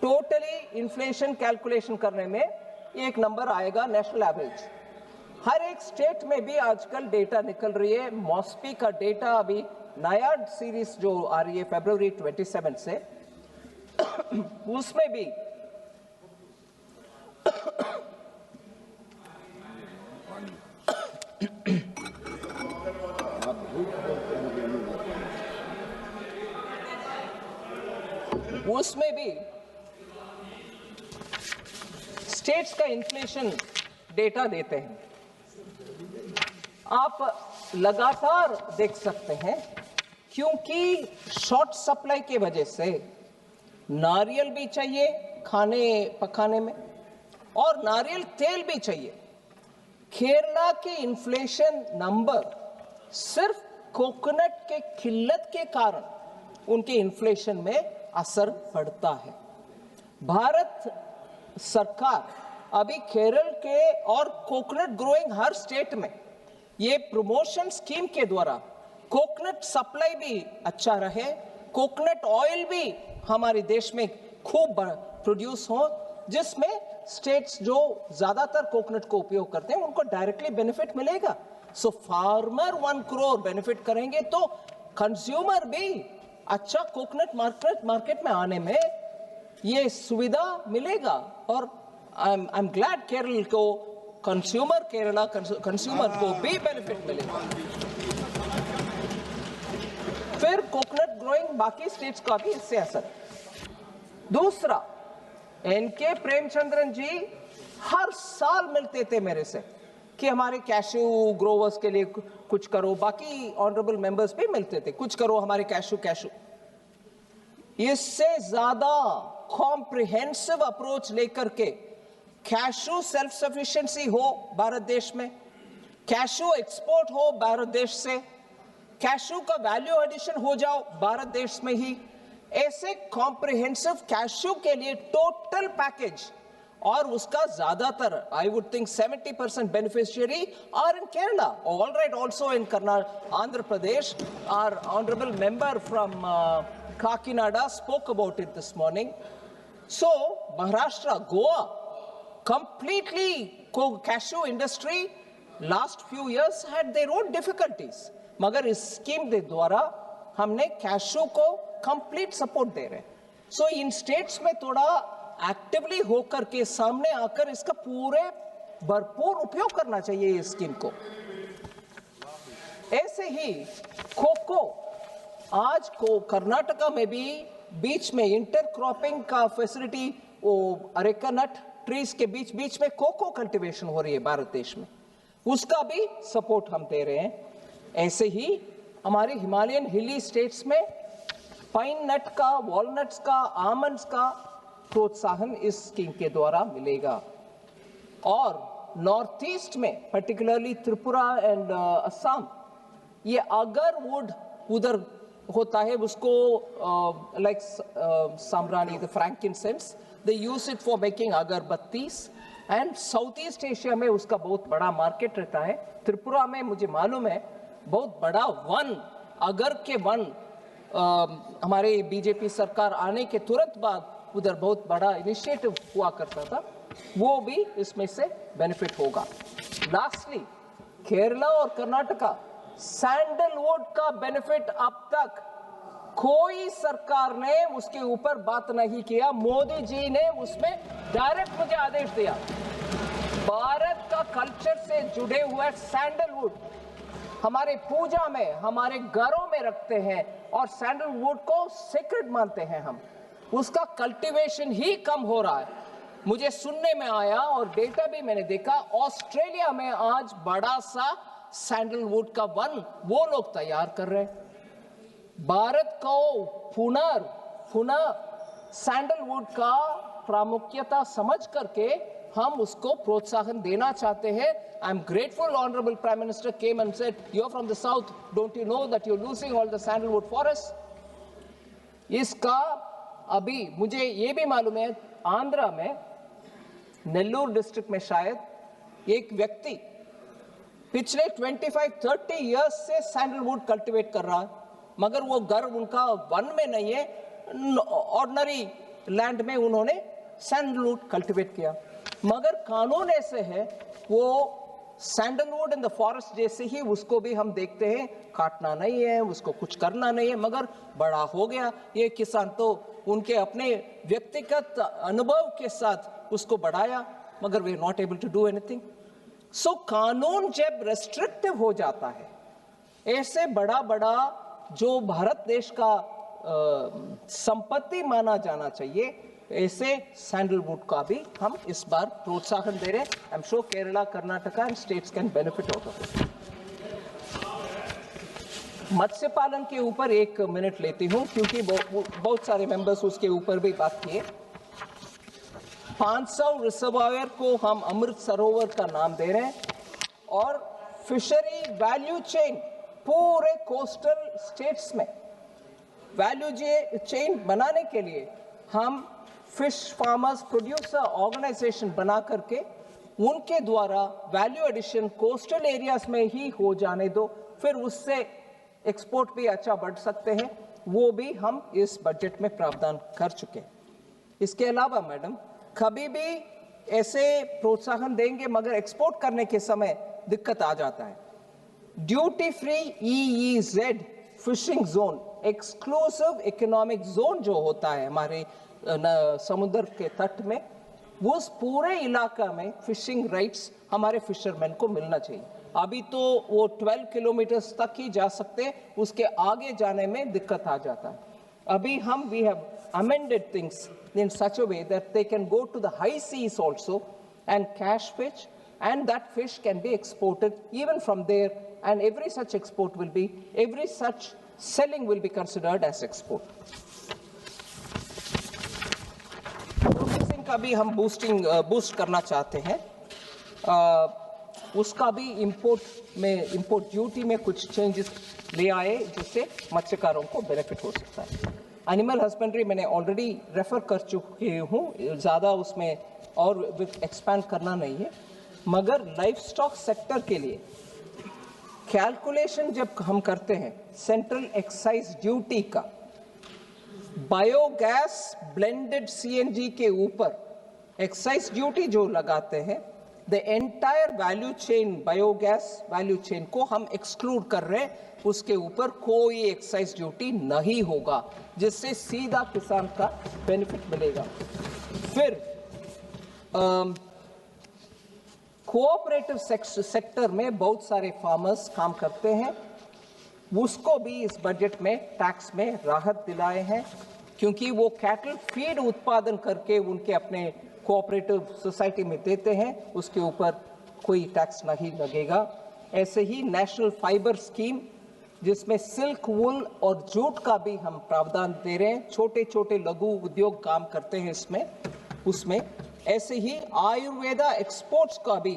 A: टोटली इन्फ्लेशन कैलकुलेशन करने में एक नंबर आएगा नेशनल एवरेज, हर एक स्टेट में भी आजकल डेटा निकल रही है। मॉस्पी का डेटा अभी नया सीरीज जो आ रही है फरवरी 27 से, उसमें भी स्टेट्स का इन्फ्लेशन डेटा देते हैं। आप लगातार देख सकते हैं, क्योंकि शॉर्ट सप्लाई की वजह से नारियल भी चाहिए खाने पकाने में और नारियल तेल भी चाहिए। केरला के इन्फ्लेशन नंबर सिर्फ कोकोनट के किल्लत के कारण उनके इन्फ्लेशन में असर पड़ता है। भारत सरकार अभी केरल के और कोकोनट ग्रोइंग हर स्टेट में ये प्रमोशन स्कीम के द्वारा कोकोनट सप्लाई भी अच्छा रहे, कोकोनट ऑयल भी हमारे देश में खूब प्रोड्यूस हो, जिसमें स्टेट्स जो ज्यादातर कोकोनट को उपयोग करते हैं उनको डायरेक्टली बेनिफिट मिलेगा। सो फार्मर 1 करोड़ बेनिफिट करेंगे तो कंज्यूमर भी अच्छा कोकोनट मार्केट में आने में ये सुविधा मिलेगा। और आई एम ग्लैड केरल को केरला कंज्यूमर को भी बेनिफिट मिलेगा। फिर कोकोनट ग्रोइंग बाकी स्टेट्स का भी इससे असर। दूसरा, एनके प्रेमचंद्रन जी हर साल मिलते थे मेरे से कि हमारे कैशू ग्रोवर्स के लिए कुछ करो, बाकी ऑनरेबल मेंबर्स भी मिलते थे, कुछ करो हमारे कैशू। इससे ज्यादा कॉम्प्रिहेंसिव अप्रोच लेकर के कैशू सेल्फ सफिशिएंसी हो भारत देश में, कैशू एक्सपोर्ट हो भारत देश से, कैशू का वैल्यू एडिशन हो जाओ भारत देश में ही, ऐसे कॉम्प्रिहेंसिव कैशू के लिए टोटल पैकेज, और उसका ज्यादातर I would think 70% beneficiary are in Kerala, all right, also in Karnataka, Andhra Pradesh. Our honourable member from Kakinada spoke about it this morning. So Maharashtra, Goa, completely cashew industry last few years had their own difficulties. मगर इस scheme के द्वारा हमने cashew को complete support दे रहे हैं। सो इन states में थोड़ा एक्टिवली होकर के सामने आकर इसका पूरे भरपूर उपयोग करना चाहिए इस स्कीम को। ऐसे ही कोको, आज को कर्नाटका में भी बीच में इंटरक्रॉपिंग का फैसिलिटी, वो अरेका ट्रीज के बीच में कोको कल्टीवेशन हो रही है भारत देश में, उसका भी सपोर्ट हम दे रहे हैं। ऐसे ही हमारे हिमालयन हिली स्टेट्स में पाइन नट का, वॉलनट्स का, आमंड्स का प्रोत्साहन इस स्कीम के द्वारा मिलेगा। और नॉर्थ ईस्ट में पर्टिकुलरली त्रिपुरा एंड असम, ये अगरवुड उधर होता है, उसको लाइक साम्रानी, the frankincense, they use it for making अगरबत्तीस, एंड साउथ ईस्ट एशिया में उसका बहुत बड़ा मार्केट रहता है। त्रिपुरा में मुझे मालूम है बहुत बड़ा वन, अगर के वन, हमारे बीजेपी सरकार आने के तुरंत बाद उधर बहुत बड़ा इनिशिएटिव हुआ करता था, वो भी इसमें से बेनिफिट होगा। लास्टली, केरला और कर्नाटका, सैंडलवुड का बेनिफिट अब तक कोई सरकार ने उसके ऊपर बात नहीं किया। मोदी जी ने उसमें डायरेक्ट मुझे आदेश दिया। भारत का कल्चर से जुड़े हुए सैंडलवुड हमारे पूजा में, हमारे घरों में रखते हैं और सैंडलवुड को सीक्रेट मानते हैं हम। उसका कल्टीवेशन ही कम हो रहा है। मुझे सुनने में आया और डेटा भी मैंने देखा, ऑस्ट्रेलिया में आज बड़ा सा सैंडलवुड का वन वो लोग तैयार कर रहे हैं। भारत को पुनः सैंडलवुड का प्रामुख्यता समझ करके हम उसको प्रोत्साहन देना चाहते हैं। I am grateful honourable prime minister came and said, you are from the south, don't you know that you are losing all the sandalwood forest. इसका अभी मुझे ये भी मालूम है, आंध्रा में नेल्लूर डिस्ट्रिक्ट में शायद एक व्यक्ति पिछले 25-30 इयर्स से सैंडलवुड कल्टीवेट कर रहा है, मगर वो घर उनका वन में नहीं है, ऑर्डिनरी लैंड में उन्होंने सैंडलवुड कल्टीवेट किया। मगर कानून ऐसे है, वो सैंडलवुड इन द फॉरेस्ट जैसे ही उसको भी हम देखते हैं, काटना नहीं है, उसको कुछ करना नहीं है, मगर बड़ा हो गया ये किसान तो उनके अपने व्यक्तिगत अनुभव के साथ उसको बढ़ाया, मगर we are not able to do anything. So कानून जब रेस्ट्रिक्टिव हो जाता है, ऐसे बड़ा बड़ा जो भारत देश का संपत्ति माना जाना चाहिए, ऐसे सैंडलवुड का भी हम इस बार प्रोत्साहन दे रहे हैं। I am sure Kerala, Karnataka and states can benefit out of it. मत्स्य पालन के ऊपर 1 मिनट लेती हूं क्योंकि बहुत सारे मेंबर्स उसके ऊपर भी बात किए। 500 रिजर्वायर को हम अमृत सरोवर का नाम दे रहे हैं और फिशरी वैल्यू चेन पूरे कोस्टल स्टेट्स में वैल्यू चेन बनाने के लिए हम फिश फार्मर्स प्रोड्यूसर ऑर्गेनाइजेशन बना करके उनके द्वारा वैल्यू एडिशन कोस्टल एरियाज में ही हो जाने दो, फिर उससे एक्सपोर्ट भी अच्छा बढ़ सकते हैं, वो भी हम इस बजट में प्रावधान कर चुके हैं। इसके अलावा मैडम, कभी भी ऐसे प्रोत्साहन देंगे मगर एक्सपोर्ट करने के समय दिक्कत आ जाता है। Duty free EEZ fishing zone, exclusive economic zone जो होता है हमारे समुद्र के तट में, उस पूरे इलाका में फिशिंग राइट्स हमारे फिशरमैन को मिलना चाहिए। अभी तो वो 12 किलोमीटर तक ही जा सकते हैं, उसके आगे जाने में दिक्कत आ जाता है। अभी हम we have amended things in such a way that they can go to the high seas also and catch fish, and that fish can be exported even from there, and every such selling will be considered as export. Processing का भी हम boost करना चाहते हैं, उसका भी import duty में कुछ चेंजेस ले आए जिससे मत्स्यकारों को बेनिफिट हो सकता है। एनिमल हस्बेंड्री मैंने ऑलरेडी रेफर कर चुकी हूँ, ज़्यादा उसमें और एक्सपैंड करना नहीं है, मगर लाइफ स्टॉक सेक्टर के लिए कैलकुलेशन जब हम करते हैं सेंट्रल एक्साइज ड्यूटी का, बायोगैस ब्लेंडेड CNG के ऊपर एक्साइज ड्यूटी जो लगाते हैं, the entire value chain, biogas value chain को हम एक्सक्लूड कर रहे हैं, उसके ऊपर कोई एक्साइज ड्यूटी नहीं होगा, जिससे सीधा किसान का बेनिफिट मिलेगा। फिर कोऑपरेटिव सेक्टर में बहुत सारे फार्मर्स काम करते हैं, उसको भी इस बजट में टैक्स में राहत दिलाए हैं, क्योंकि वो कैटल फीड उत्पादन करके उनके अपने कोऑपरेटिव सोसाइटी में देते हैं, उसके ऊपर कोई टैक्स नहीं लगेगा। ऐसे ही नेशनल फाइबर स्कीम, जिसमें सिल्क, वूल और जूट का भी हम प्रावधान दे रहे हैं, छोटे छोटे लघु उद्योग काम करते हैं उसमें। ऐसे ही आयुर्वेदा एक्सपोर्ट्स का भी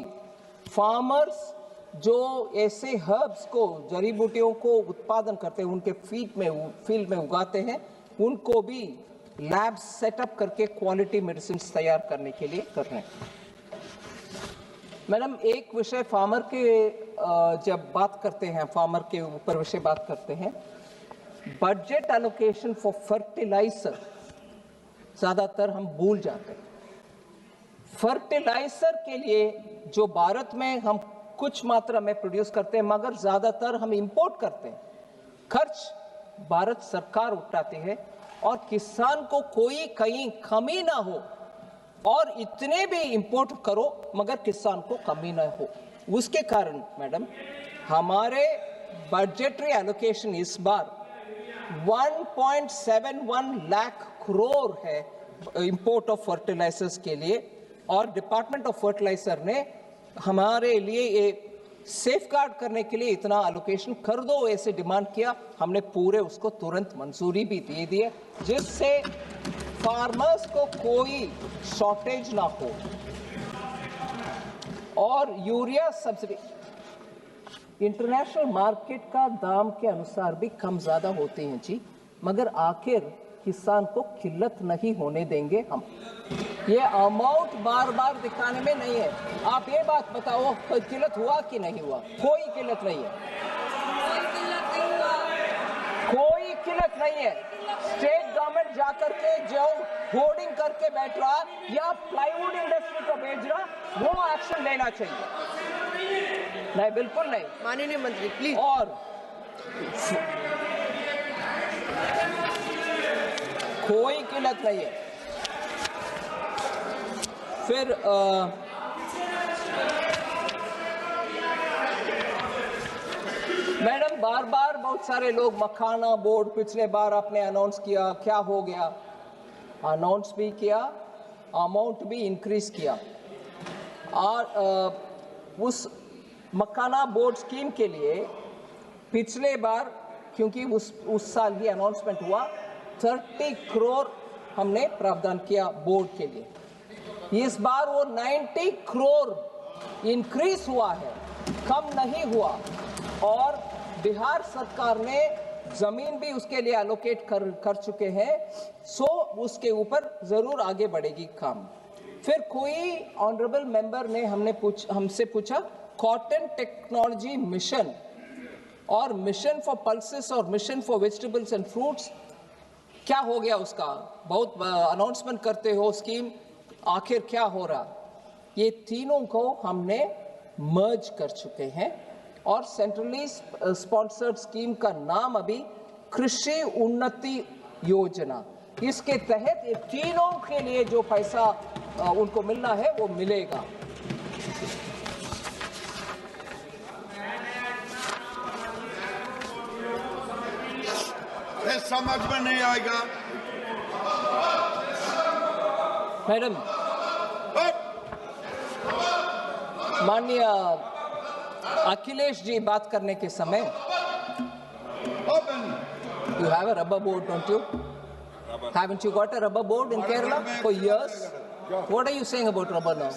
A: फार्मर्स जो ऐसे हर्ब्स को, जड़ी बूटियों को उत्पादन करते हैं, उनके फील्ड में उगाते हैं, उनको भी लैब सेटअप करके क्वालिटी मेडिसिन तैयार करने के लिए कर रहे हैं। मैडम, एक विषय फार्मर के जब बात करते हैं, फार्मर के ऊपर विषय बात करते हैं, बजट एलोकेशन फॉर फर्टिलाइजर ज्यादातर हम भूल जाते हैं। फर्टिलाइजर के लिए जो भारत में हम कुछ मात्रा में प्रोड्यूस करते हैं, मगर ज्यादातर हम इंपोर्ट करते हैं, खर्च भारत सरकार उठाती है और किसान को कोई कहीं कमी ना हो, और इतने भी इंपोर्ट करो मगर किसान को कमी ना हो। उसके कारण मैडम हमारे बजटरी एलोकेशन इस बार 1.71 लाख करोड़ है इंपोर्ट ऑफ फर्टिलाइजर्स के लिए, और डिपार्टमेंट ऑफ फर्टिलाइजर ने हमारे लिए ये सेफगार्ड करने के लिए इतना एलोकेशन कर दो ऐसे डिमांड किया, हमने पूरे उसको तुरंत मंजूरी भी दे दी है, जिससे फार्मर्स को कोई शॉर्टेज ना हो। और यूरिया सब्सिडी इंटरनेशनल मार्केट का दाम के अनुसार भी कम ज्यादा होते हैं जी, मगर आखिर किसान को किल्लत नहीं होने देंगे हम। ये अमाउंट बार बार दिखाने में नहीं है। आप ये बात बताओ, किल्लत हुआ कि नहीं हुआ? कोई किल्लत नहीं है, कोई किल्लत नहीं है। स्टेट गवर्नमेंट जाकर के जो होर्डिंग करके बैठ रहा या प्लाईवुड इंडस्ट्री को भेज रहा, वो एक्शन लेना चाहिए। नहीं, बिल्कुल नहीं।
B: माननीय मंत्री प्लीज।
A: और कोई किल्लत नहीं है। फिर मैडम, बार बार बहुत सारे लोग मखाना बोर्ड पिछले बार आपने अनाउंस किया, क्या हो गया? अनाउंस भी किया, अमाउंट भी इंक्रीज किया, और उस मखाना बोर्ड स्कीम के लिए पिछले बार, क्योंकि उस साल भी अनाउंसमेंट हुआ, 30 करोड़ हमने प्रावधान किया बोर्ड के लिए। इस बार वो 90 करोड़ इंक्रीज हुआ है, कम नहीं हुआ। और बिहार सरकार ने जमीन भी उसके लिए एलोकेट कर चुके हैं, सो उसके ऊपर जरूर आगे बढ़ेगी काम। फिर कोई ऑनरेबल मेंबर ने हमसे पूछा कॉटन टेक्नोलॉजी मिशन और मिशन फॉर पल्सेस और mission for vegetables and fruits, क्या हो गया उसका? बहुत अनाउंसमेंट करते हो स्कीम, आखिर क्या हो रहा? ये तीनों को हमने मर्ज कर चुके हैं और सेंट्रली स्पॉन्सर्ड स्कीम का नाम अभी कृषि उन्नति योजना। इसके तहत ये तीनों के लिए जो पैसा उनको मिलना है वो मिलेगा।
D: समझ में नहीं आएगा
A: मैडम। माननीय अखिलेश जी बात करने के समय, you have a rubber board, don't you? Haven't you got a rubber board in Kerala for years? What are you saying about rubber now?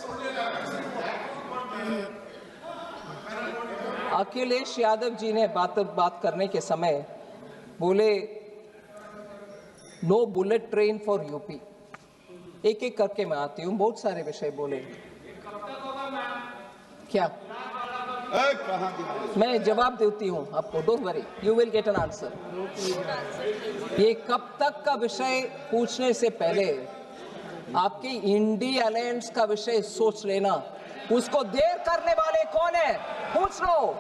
A: Akhilesh Yadav ji ने बात करने के समय बोले no bullet train for UP. एक एक करके मैं आती हूँ, बहुत सारे विषय बोले। क्या मैं जवाब देती हूँ आपको, don't worry, you will get an answer. ये कब तक का विषय पूछने से पहले आपके इंडी अलायंस का विषय सोच लेना। उसको देर करने वाले कौन है? पूछ लो,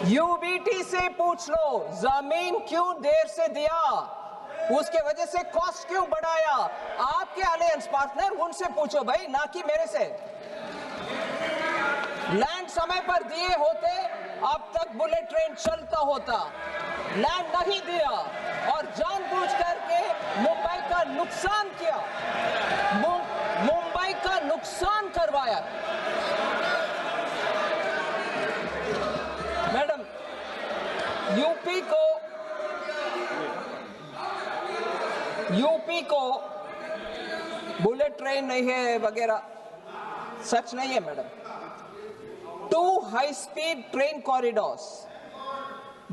A: यूबीटी से पूछ लो, जमीन क्यों देर से दिया, उसके वजह से कॉस्ट क्यों बढ़ाया। आपके अलायंस पार्टनर, उनसे पूछो भाई, ना कि मेरे से। लैंड समय पर दिए होते अब तक बुलेट ट्रेन चलता होता, लैंड नहीं दिया और जानबूझ करके मुंबई का नुकसान किया, मुंबई का नुकसान करवाया। मैडम, यूपी को बुलेट ट्रेन नहीं है वगैरह, सच नहीं है madam. 2 high-speed train corridors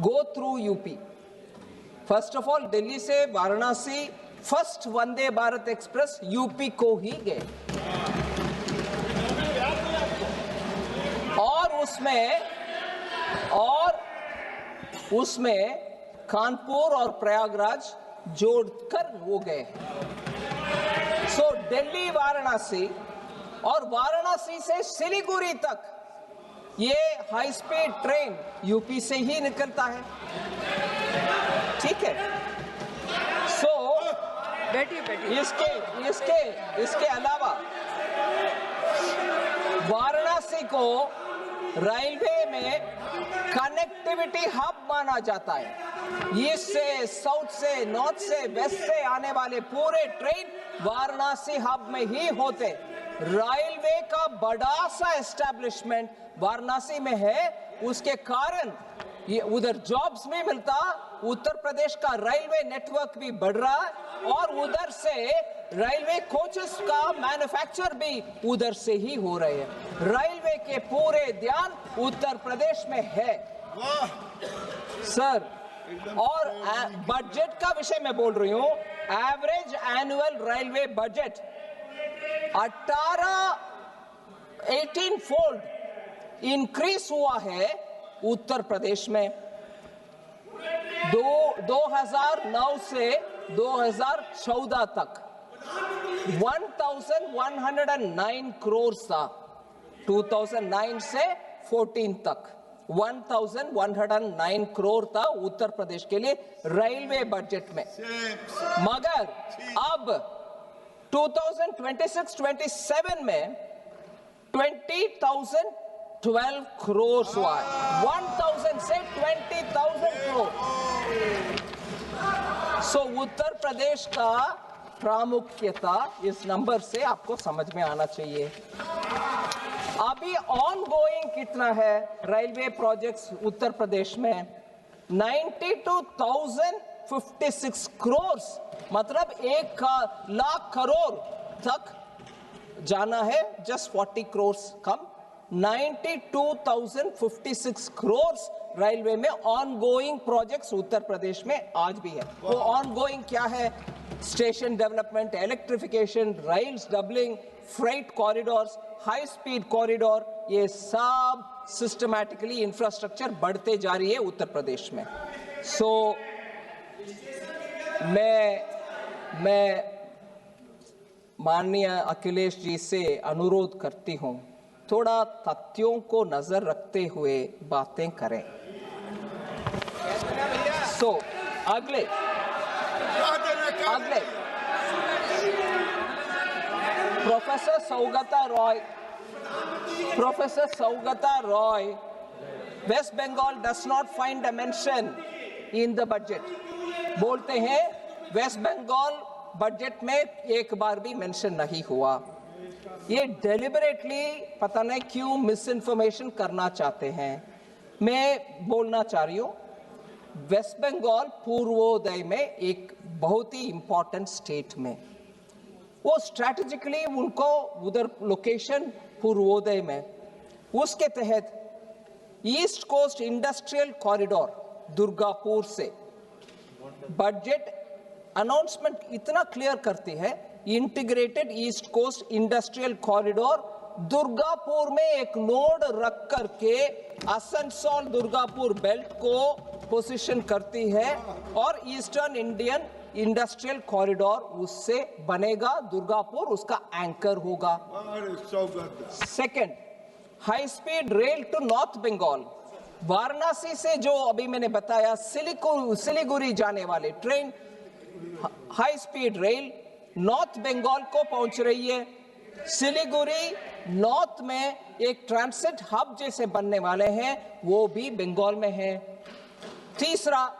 A: go through UP. First of all, Delhi से Varanasi first Vande Bharat express UP को ही गए, और उसमें कानपुर और प्रयागराज जोड़कर वो गए। सो दिल्ली वाराणसी और वाराणसी से सिलीगुड़ी तक ये हाई स्पीड ट्रेन यूपी से ही निकलता है, ठीक है। सो
B: बैठिए।
A: इसके अलावा वाराणसी को रेलवे में कनेक्टिविटी हब माना जाता है। ईस्ट से, साउथ से, नॉर्थ से, वेस्ट से आने वाले पूरे ट्रेन वाराणसी हब में ही होते। रेलवे का बड़ा सा एस्टेब्लिशमेंट वाराणसी में है, उसके कारण ये उधर जॉब्स भी मिलता, उत्तर प्रदेश का रेलवे नेटवर्क भी बढ़ रहा है और उधर से रेलवे कोचेस का मैन्युफैक्चर भी उधर से ही हो रहे हैं। रेलवे के पूरे ध्यान उत्तर प्रदेश में है सर। और बजट का विषय में बोल रही हूं, average annual railway budget 18 fold increase हुआ है उत्तर प्रदेश में। 2009 से 2014 तक 1109 करोड़ था, 2009 से 14 तक 1109 करोड़ था उत्तर प्रदेश के लिए रेलवे बजट में, मगर अब 2026-27 में 20,012 करोड़ हुआ है, 1,000 से 20,000 करोड़। सो उत्तर प्रदेश का प्रामुख्यता इस नंबर से आपको समझ में आना चाहिए। अभी ऑन गोइंग कितना है रेलवे प्रोजेक्ट्स उत्तर प्रदेश में? 92,056 करोड़, मतलब 1,00,000 करोड़ तक जाना है, जस्ट 40 करोड़ कम। 92,056 करोड़ रेलवे में on going projects Uttar Pradesh में आज भी है। वो ऑन गोइंग क्या है? Station development, electrification, rails doubling, freight corridors, high speed corridor, ये सब सिस्टमैटिकली इंफ्रास्ट्रक्चर बढ़ते जा रही है उत्तर प्रदेश में। सो मैं माननीय अखिलेश जी से अनुरोध करती हूं, थोड़ा तथ्यों को नजर रखते हुए बातें करें। सो अगले professor Saugata Roy, west Bengal does not find a mention in the budget, बोलते हैं वेस्ट बंगाल बजट में एक बार भी मेंशन नहीं हुआ। ये डेलिबरेटली पता नहीं क्यों मिस इन्फॉर्मेशन करना चाहते हैं। मैं बोलना चाह रही हूं, वेस्ट बंगाल पूर्वोदय में एक बहुत ही इंपॉर्टेंट स्टेट में, वो स्ट्रैटेजिकली उनको उधर लोकेशन पूर्वोदय में, उसके तहत east coast industrial corridor Durgapur से बजट अनाउंसमेंट इतना क्लियर करती है, integrated east coast industrial corridor Durgapur में एक नोड रख करके आसनसोल दुर्गापुर बेल्ट को पोजीशन करती है और ईस्टर्न इंडियन इंडस्ट्रियल कॉरिडोर उससे बनेगा, दुर्गापुर उसका एंकर होगा। Second, high speed rail to north Bengal, Varanasi से जो अभी मैंने बताया सिलीगुड़ी जाने वाले train, high speed rail north Bengal को पहुंच रही है। सिलीगुड़ी नॉर्थ में एक ट्रांसिट हब जैसे बनने वाले हैं, वो भी बंगाल में है। तीसरा,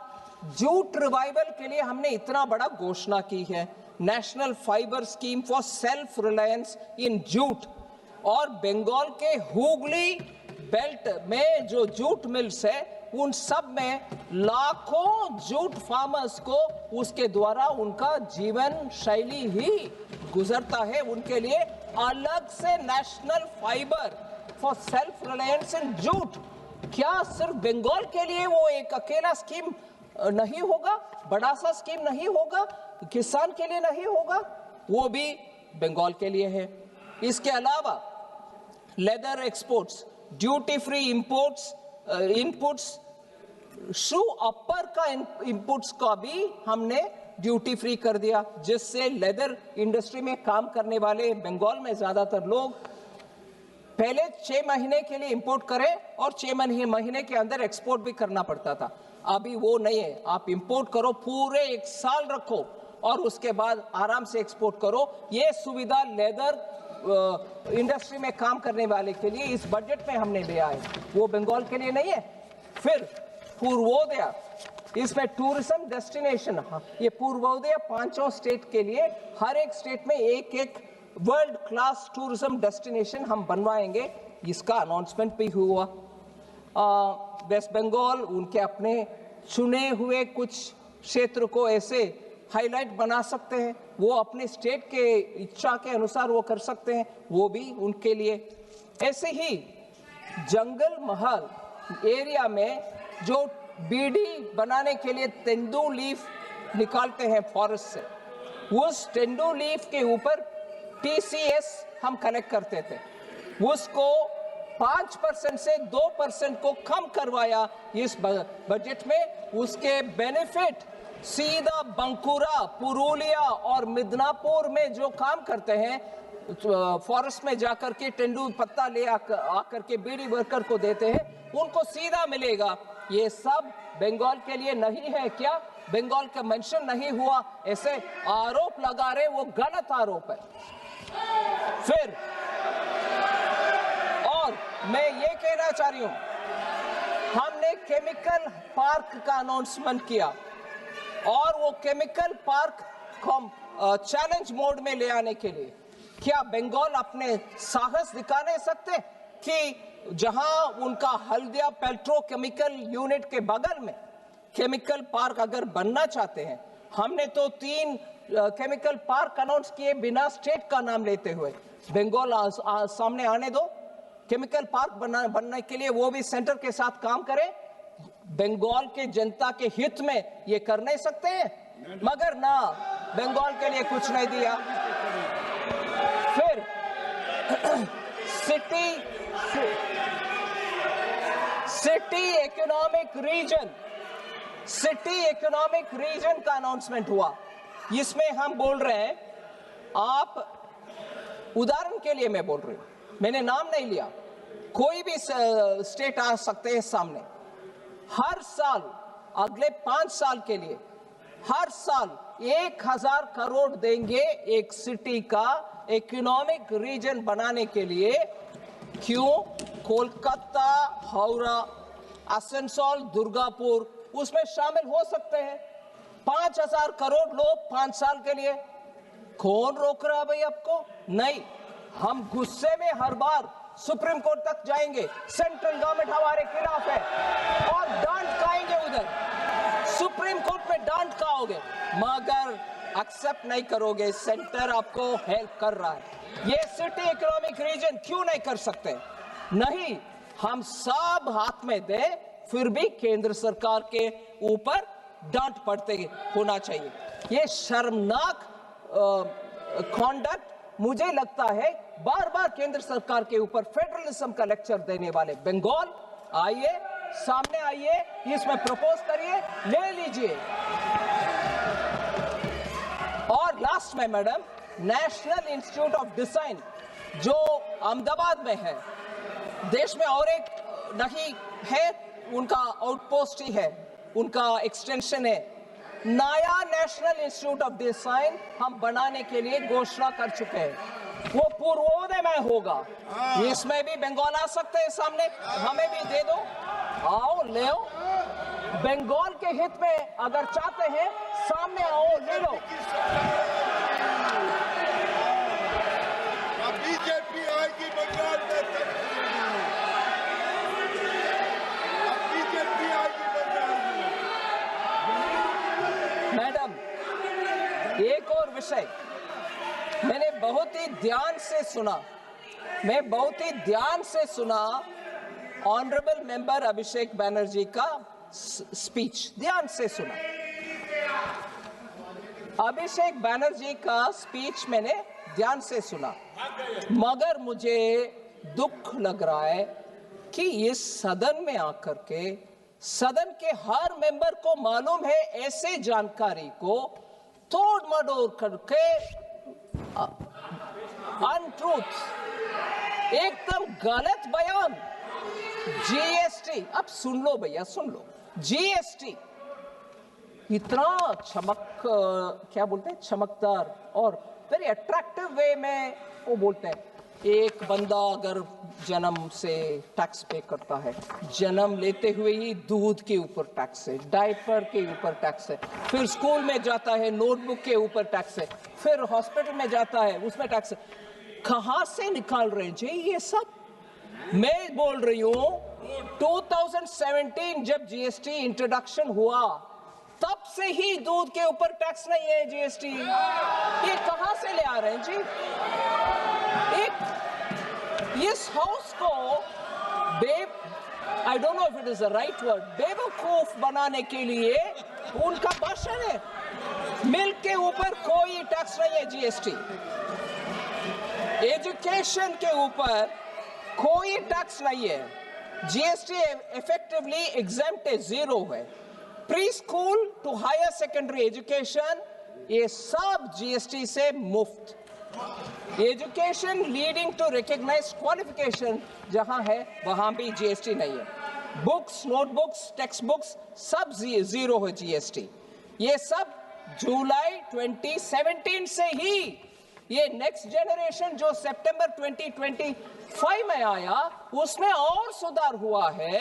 A: जूट रिवाइवल के लिए हमने इतना बड़ा घोषणा की है, national fibre scheme for self reliance in jute, और बंगाल के हुगली बेल्ट में जो जूट मिल्स है उन सब में लाखों जूट फार्मर्स को उसके द्वारा उनका जीवन शैली ही गुजरता है, उनके लिए अलग से national fibre for self reliance in jute. क्या सिर्फ बंगाल के लिए वो एक अकेला स्कीम नहीं होगा, बड़ा सा स्कीम नहीं होगा, किसान के लिए नहीं होगा, वो भी बंगाल के लिए है। इसके अलावा leather exports, duty free imports, inputs, shoe upper का इनपुट्स का भी हमने ड्यूटी फ्री कर दिया, जिससे लेदर इंडस्ट्री में काम करने वाले बंगाल में ज्यादातर लोग पहले 6 महीने के लिए इंपोर्ट करें और 6 महीने के अंदर एक्सपोर्ट भी करना पड़ता था। अभी वो नहीं है, आप इंपोर्ट करो, पूरे 1 साल रखो और उसके बाद आराम से एक्सपोर्ट करो। ये सुविधा लेदर इंडस्ट्री में काम करने वाले के लिए इस बजट में हमने लिया है, वो बंगाल के लिए नहीं है। फिर पूर्वोदय, इसमें टूरिज्म डेस्टिनेशन, ये पूर्वोदय 5 स्टेट के लिए, हर एक स्टेट में एक वर्ल्ड क्लास टूरिज्म डेस्टिनेशन हम बनवाएंगे, इसका अनाउंसमेंट भी हुआ। वेस्ट बंगाल उनके अपने चुने हुए कुछ क्षेत्र को ऐसे हाईलाइट बना सकते हैं, वो अपने स्टेट के इच्छा के अनुसार वो कर सकते हैं, वो भी उनके लिए। ऐसे ही जंगल महल एरिया में जो बीड़ी बनाने के लिए तेंदू लीफ निकालते हैं फॉरेस्ट से, उस तेंदू लीफ के ऊपर TCS हम कलेक्ट करते थे, उसको 5% से 2% को कम करवाया इस बजट में। उसके बेनिफिट सीधा बंकुरा, पुरुलिया और मिदनापुर में जो काम करते हैं फॉरेस्ट में जाकर के तेंदू पत्ता ले आकर के बीड़ी वर्कर को देते हैं, उनको सीधा मिलेगा। ये सब बंगाल के लिए नहीं है क्या? बंगाल का मेंशन नहीं हुआ, ऐसे आरोप लगा रहे, वो गलत आरोप है। फिर और मैं ये कहना चाह रही हूं, हमने केमिकल पार्क का अनाउंसमेंट किया और वो केमिकल पार्क को चैलेंज मोड में ले आने के लिए क्या बंगाल अपने साहस दिखा नहीं सकते कि जहां उनका हल्दिया पेट्रोकेमिकल यूनिट के बगल में केमिकल पार्क अगर बनना चाहते हैं, हमने तो 3 केमिकल पार्क अनाउंस किए बिना स्टेट का नाम लेते हुए। बंगाल सामने आने दो, केमिकल पार्क बनने के लिए वो भी सेंटर के साथ काम करें। बंगाल के जनता के हित में ये कर नहीं सकते हैं, मगर ना, बंगाल के लिए कुछ नहीं दिया। फिर सिटी इकोनॉमिक रीजन का अनाउंसमेंट हुआ। इसमें हम बोल रहे हैं, आप उदाहरण के लिए मैं बोल रही हूं, मैंने नाम नहीं लिया, कोई भी स्टेट आ सकते हैं सामने। हर साल अगले 5 साल के लिए हर साल 1000 करोड़ देंगे एक सिटी का इकोनॉमिक रीजन बनाने के लिए। क्यों? कोलकाता, हावड़ा, आसनसोल, दुर्गापुर उसमें शामिल हो सकते हैं। 5000 करोड़ लो 5 साल के लिए। कौन रोक रहा भाई आपको? नहीं, हम गुस्से में हर बार सुप्रीम कोर्ट तक जाएंगे, सेंट्रल गवर्नमेंट हमारे खिलाफ है और डांट खाएंगे उधर, सुप्रीम कोर्ट में डांट खाओगे, मगर एक्सेप्ट नहीं करोगे, सेंटर आपको हेल्प कर रहा है। ये सिटी इकोनॉमिक रीजन क्यों नहीं कर सकते? नहीं, हम सब हाथ में दे, फिर भी केंद्र सरकार के ऊपर डांट पड़ते होना चाहिए। ये शर्मनाक कॉन्डक्ट मुझे लगता है बार बार केंद्र सरकार के ऊपर फेडरलिज्म का लेक्चर देने वाले बंगाल, आइए सामने आइए, इसमें प्रपोज करिए, ले लीजिए। और लास्ट में madam, national institute of design जो अहमदाबाद में है, देश में और एक नहीं है, उनका आउटपोस्ट ही है, उनका एक्सटेंशन है। नया नेशनल इंस्टीट्यूट ऑफ डिजाइन हम बनाने के लिए घोषणा कर चुके हैं, वो पूर्वोदय में होगा। इसमें भी बंगाल आ सकते हैं सामने, हमें भी दे दो, आओ ले लो। बंगाल के हित में अगर चाहते हैं सामने आओ, ले लो।
D: बीजेपी आएगी बंगाल में, बीजेपी आएगी बंगाल में।
A: मैडम, एक और विषय मैंने बहुत ही ध्यान से सुना, ऑनरेबल मेंबर अभिषेक बैनर्जी का स्पीच ध्यान से सुना। अभिषेक बैनर्जी का स्पीच मैंने ध्यान से सुना, मगर मुझे दुख लग रहा है कि इस सदन में आकर के सदन के हर मेंबर को मालूम है ऐसे जानकारी को तोड़ मरोड़ करके अनट्रूथ, एकदम गलत बयान। जीएसटी, अब सुन लो भैया, सुन लो, जीएसटी इतना क्या बोलते हैं, चमकदार और वेरी अट्रैक्टिव वे में वो बोलते हैं। एक बंदा अगर जन्म से टैक्स पे करता है, जन्म लेते हुए ही दूध के ऊपर टैक्स है, डायपर के ऊपर टैक्स है, फिर स्कूल में जाता है नोटबुक के ऊपर टैक्स है, फिर हॉस्पिटल में जाता है उसमें टैक्स है। कहां से निकाल रहे हैं जी ये सब? मैं बोल रही हूं 2017 जब जीएसटी इंट्रोडक्शन हुआ, तब से ही दूध के ऊपर टैक्स नहीं है जीएसटी। ये कहां से ले आ रहे हैं जी? इस हाउस को I don't know if it is the right word, बेवकूफ बनाने के लिए उनका भाषण है। मिल्क के ऊपर कोई टैक्स नहीं है जीएसटी, एजुकेशन के ऊपर कोई टैक्स नहीं है, जीएसटी इफेक्टिवली एग्जेम्प्ट है, 0 है। Pre school to higher secondary education ये सब जीएसटी से मुफ्त। Education leading to recognised qualification जहां है वहां भी जीएसटी नहीं है। बुक्स, नोटबुक्स, टेक्स्ट बुक्स सब जीरो है जीएसटी। ये सब जुलाई 2017 से ही, ये नेक्स्ट जनरेशन जो सितंबर 2025 में आया उसमें और सुधार हुआ है।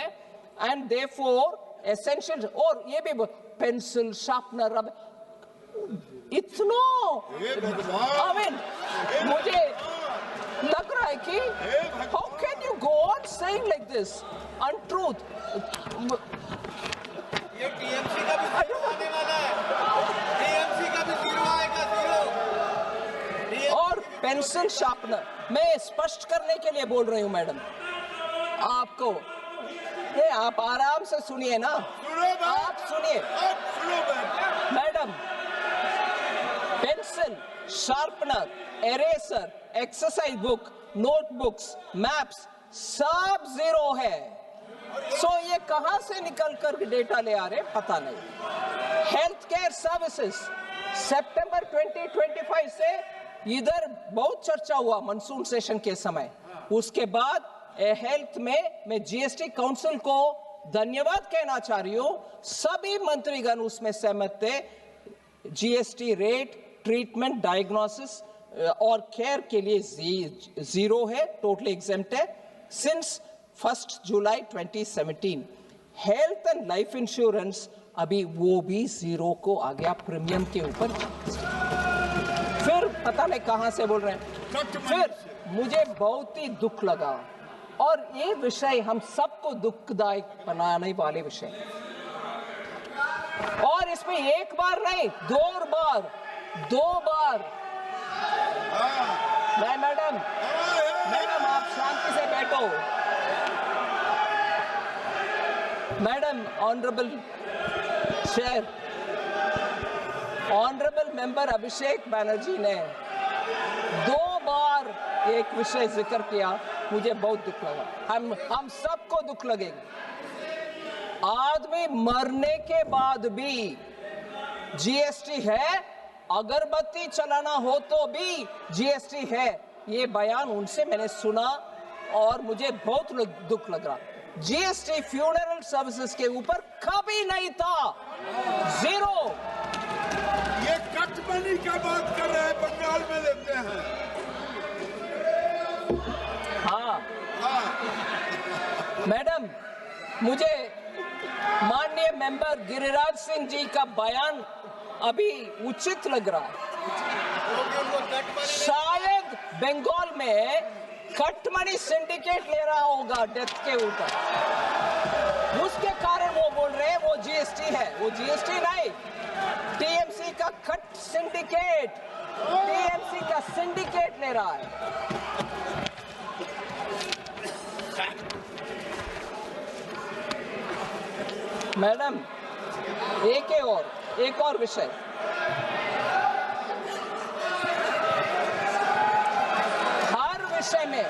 A: एंड देयरफॉर एसेंशियल, और ये भी पेंसिल, शार्पनर, अब इतना आई मीन मुझे लग रहा है कि how can you go on saying like this untruth.
D: ये टीएमसी का भी जीरो आने वाला है, टीएमसी का भी जीरो आएगा, जीरो।
A: और पेंसिल, शार्पनर, मैं स्पष्ट करने के लिए बोल रही हूं मैडम आपको, ये आप आराम से सुनिए ना, आप सुनिए madam. Pencil, sharpener, eraser, exercise book, notebooks, maps सब जीरो है। सो ये कहां से निकल कर डेटा ले आ रहे पता नहीं। हेल्थ केयर सर्विसेज सितंबर 2025 से इधर बहुत चर्चा हुआ मानसून सेशन के समय। उसके बाद हेल्थ में मैं जीएसटी काउंसिल को धन्यवाद कहना चाह रही हूं, सभी मंत्रीगण उसमें सहमत थे। जीएसटी रेट ट्रीटमेंट, डायग्नोसिस और केयर के लिए जीरो है, टोटली एग्जेम्प्ट है since 1 July 2017। Health and life insurance अभी वो भी जीरो को आ गया प्रीमियम के ऊपर। फिर पता नहीं कहां से बोल रहे हैं। फिर मुझे बहुत ही दुख लगा, और ये विषय हम सबको दुखदायक बनाने वाले विषय, और इसमें एक बार नहीं दो बार मैडम आप शांति से बैठो। Madam, honourable chair, honourable member Abhishek Banerjee ने 2 बार एक विषय जिक्र किया, मुझे बहुत दुख लगा। हम सबको दुख लगेगा। आदमी मरने के बाद भी जीएसटी है, अगरबत्ती चलाना हो तो भी जीएसटी है। ये बयान उनसे मैंने सुना और मुझे बहुत दुख लग रहा। जीएसटी फ्यूनरल सर्विसेज के ऊपर कभी नहीं था, जीरो।
D: ये कट मनी का बात कर रहे हैं, बंगाल में लेते हैं।
A: हाँ मैडम, मुझे माननीय मेंबर गिरिराज सिंह जी का बयान अभी उचित लग रहा है। शायद बंगाल में कट मनी सिंडिकेट ले रहा होगा डेथ के ऊपर, उसके कारण वो बोल रहे हैं वो जीएसटी है। वो जीएसटी नहीं, टीएमसी का कट सिंडिकेट, टीएमसी का सिंडिकेट ले रहा है। मैडम, एक और विषय, हर विषय में,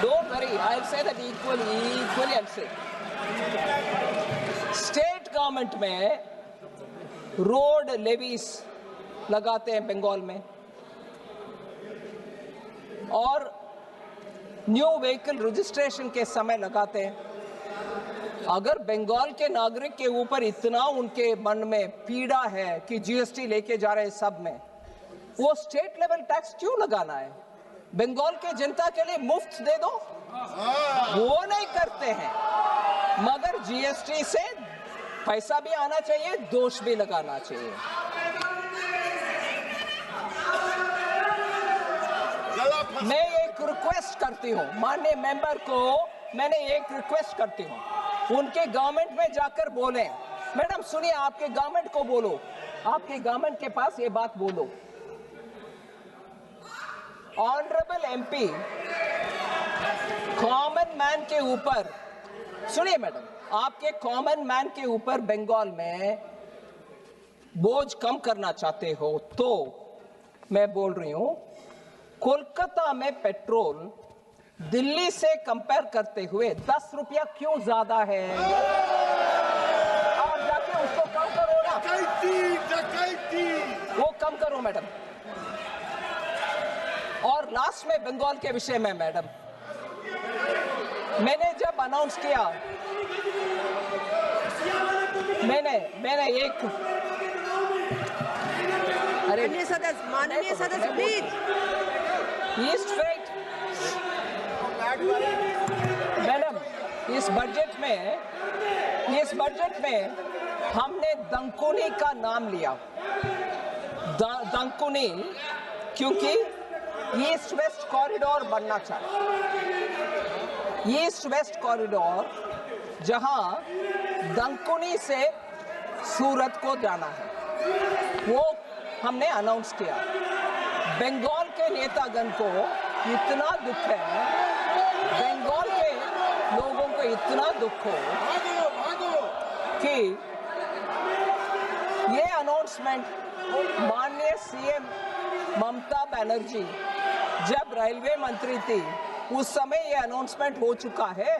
A: don't worry, I will say that equally आई से, स्टेट गवर्नमेंट में रोड लेवीज लगाते हैं बंगाल में, और न्यू व्हीकल रजिस्ट्रेशन के समय लगाते हैं। अगर बंगाल के नागरिक के ऊपर इतना उनके मन में पीड़ा है कि जीएसटी लेके जा रहे हैं सब में, वो स्टेट लेवल टैक्स क्यों लगाना है? बंगाल के जनता के लिए मुफ्त दे दो, वो नहीं करते हैं। मगर जीएसटी से पैसा भी आना चाहिए, दोष भी लगाना चाहिए। मैं एक रिक्वेस्ट करती हूँ माननीय मेंबर को, मैंने एक रिक्वेस्ट करती हूँ, उनके गवर्नमेंट में जाकर बोलें। मैडम सुनिए, आपके गवर्नमेंट को बोलो, आपके गवर्नमेंट के पास ये बात बोलो। ऑनरेबल एमपी कॉमन मैन के ऊपर, सुनिए मैडम, आपके कॉमन मैन के ऊपर बंगाल में बोझ कम करना चाहते हो तो मैं बोल रही हूं, कोलकाता में पेट्रोल दिल्ली से कंपेयर करते हुए 10 रुपया क्यों ज्यादा है? आप जाके उसको कम करो ना।
D: डकैती।
A: वो कम करो मैडम। लास्ट में बंगाल के विषय में मैडम, मैंने जब अनाउंस किया, मैंने एक
B: माननीय सदस्य प्लीज।
A: ईस्ट फ्रेट मैडम, इस बजट में हमने दंकुनी का नाम लिया। दंकुनी क्योंकि ईस्ट वेस्ट कॉरिडोर बनना चाहिए। ईस्ट वेस्ट कॉरिडोर जहां दंकुनी से सूरत को जाना है, वो हमने अनाउंस किया। बंगाल के नेतागण को इतना दुख है, बंगाल के लोगों को इतना दुख हो कि ये अनाउंसमेंट माननीय सीएम ममता बनर्जी जब रेलवे मंत्री थी उस समय ये अनाउंसमेंट हो चुका है।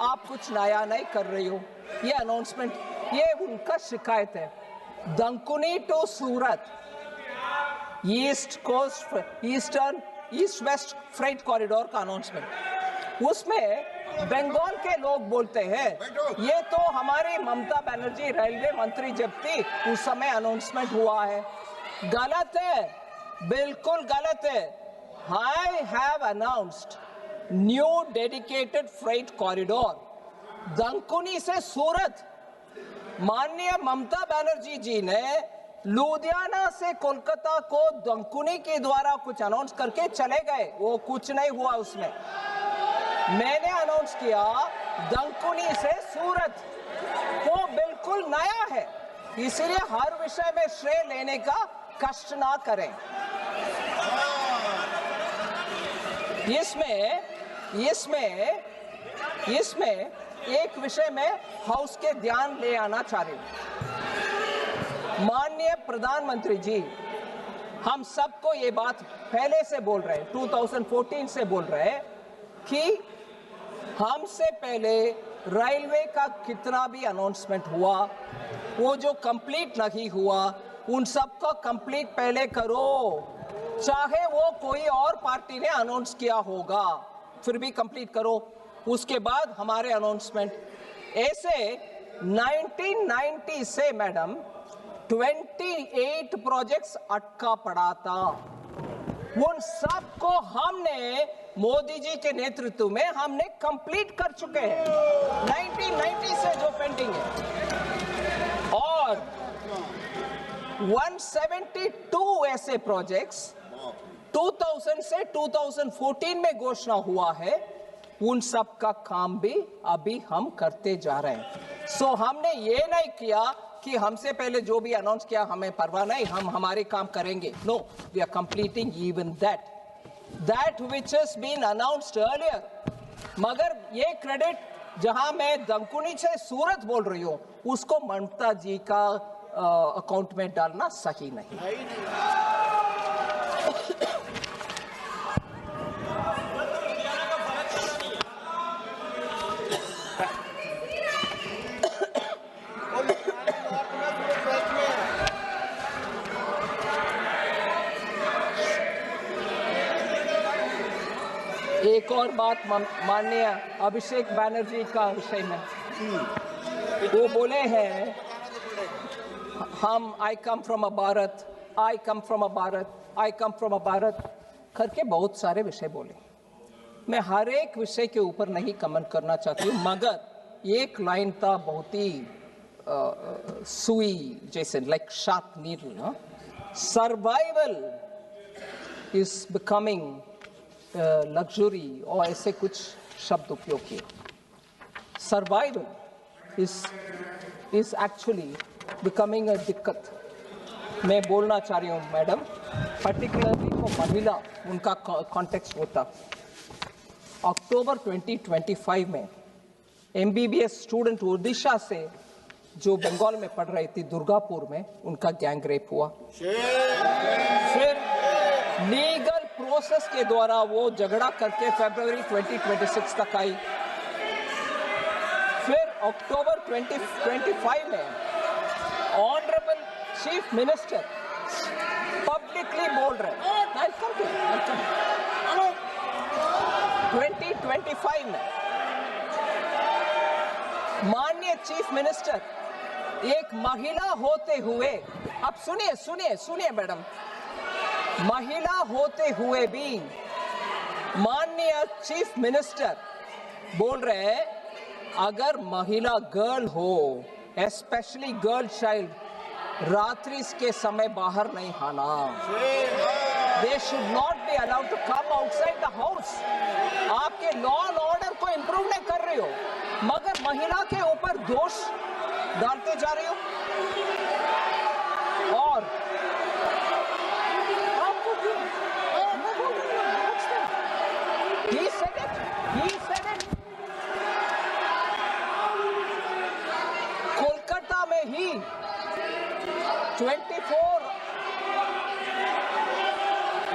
A: आप कुछ नया नहीं कर रही हो। ये अनाउंसमेंट, ये उनका शिकायत है। Dankuni to Surat east west freight corridor का अनाउंसमेंट, उसमें बंगाल के लोग बोलते हैं ये तो हमारी ममता बनर्जी रेलवे मंत्री जब थी उस समय अनाउंसमेंट हुआ है। गलत है, बिल्कुल गलत है। I have announced new dedicated freight corridor Dankuni से सूरत। माननीय ममता बनर्जी जी ने लुधियाना से कोलकाता को दंकुनी के द्वारा कुछ अनाउंस करके चले गए, वो कुछ नहीं हुआ उसमें। मैंने अनाउंस किया दंकुनी से सूरत, वो बिल्कुल नया है। इसलिए हर विषय में श्रेय लेने का कष्ट ना करें। इसमें एक विषय में हाउस के ध्यान ले आना चाह रही हूं। माननीय प्रधानमंत्री जी, हम सबको ये बात पहले से बोल रहे हैं, 2014 से बोल रहे हैं कि हमसे पहले रेलवे का कितना भी अनाउंसमेंट हुआ, वो जो कंप्लीट नहीं हुआ उन सबको कंप्लीट पहले करो। चाहे वो कोई और पार्टी ने अनाउंस किया होगा, फिर भी कंप्लीट करो, उसके बाद हमारे अनाउंसमेंट। ऐसे 1990 से मैडम 28 प्रोजेक्ट्स अटका पड़ा था। उन सबको हमने मोदी जी के नेतृत्व में हमने कंप्लीट कर चुके हैं, 1990 से जो पेंडिंग है। और 172 ऐसे प्रोजेक्ट्स 2000 से 2014 में घोषणा हुआ है, उन सब का काम भी अभी हम करते जा रहे हैं। सो हमने ये नहीं किया कि हमसे पहले जो भी अनाउंस किया हमें परवाह नहीं, हम हमारे काम करेंगे। No, we are completing even that which has been announced earlier. मगर ये क्रेडिट जहां मैं दंकुनी से सूरत बोल रही हूं, उसको ममता जी का अकाउंट में डालना सही नहीं। एक और बात माननीय अभिषेक बनर्जी का विषय में, वो बोले हैं हम आई कम फ्रॉम अ भारत करके बहुत सारे विषय बोले। मैं हर एक विषय के ऊपर नहीं कमेंट करना चाहती हूँ, मगर एक लाइन था बहुत ही सुई जैसे, like sharp needle. Survival is becoming luxury, और ऐसे कुछ शब्द उपयोग किए। Survival is actually becoming a दिक्कत। मैं बोलना चाह रही हूँ मैडम, पर्टिकुलरली वो महिला, उनका कॉन्टेक्स्ट होता। अक्टूबर 2025 में MBBS स्टूडेंट ओडिशा से जो बंगाल में पढ़ रही थी दुर्गापुर में, उनका गैंग रेप हुआ। फिर लीगल प्रोसेस के द्वारा वो झगड़ा करके फरवरी 2026 तक आई। फिर अक्टूबर 2025 में ऑनरेबल चीफ मिनिस्टर पब्लिकली बोल रहे हैं, 2025 में माननीय चीफ मिनिस्टर एक महिला होते हुए, अब सुनिए मैडम, महिला होते हुए भी माननीय चीफ मिनिस्टर बोल रहे हैं अगर महिला गर्ल हो, स्पेशली गर्ल चाइल्ड, रात्रि के समय बाहर नहीं आना। They should not be allowed to come outside the house. आपके लॉ एंड ऑर्डर को इंप्रूव नहीं कर रही हो, मगर महिला के ऊपर दोष डालते जा रही हो। और आपको he said it. कोलकाता में ही 24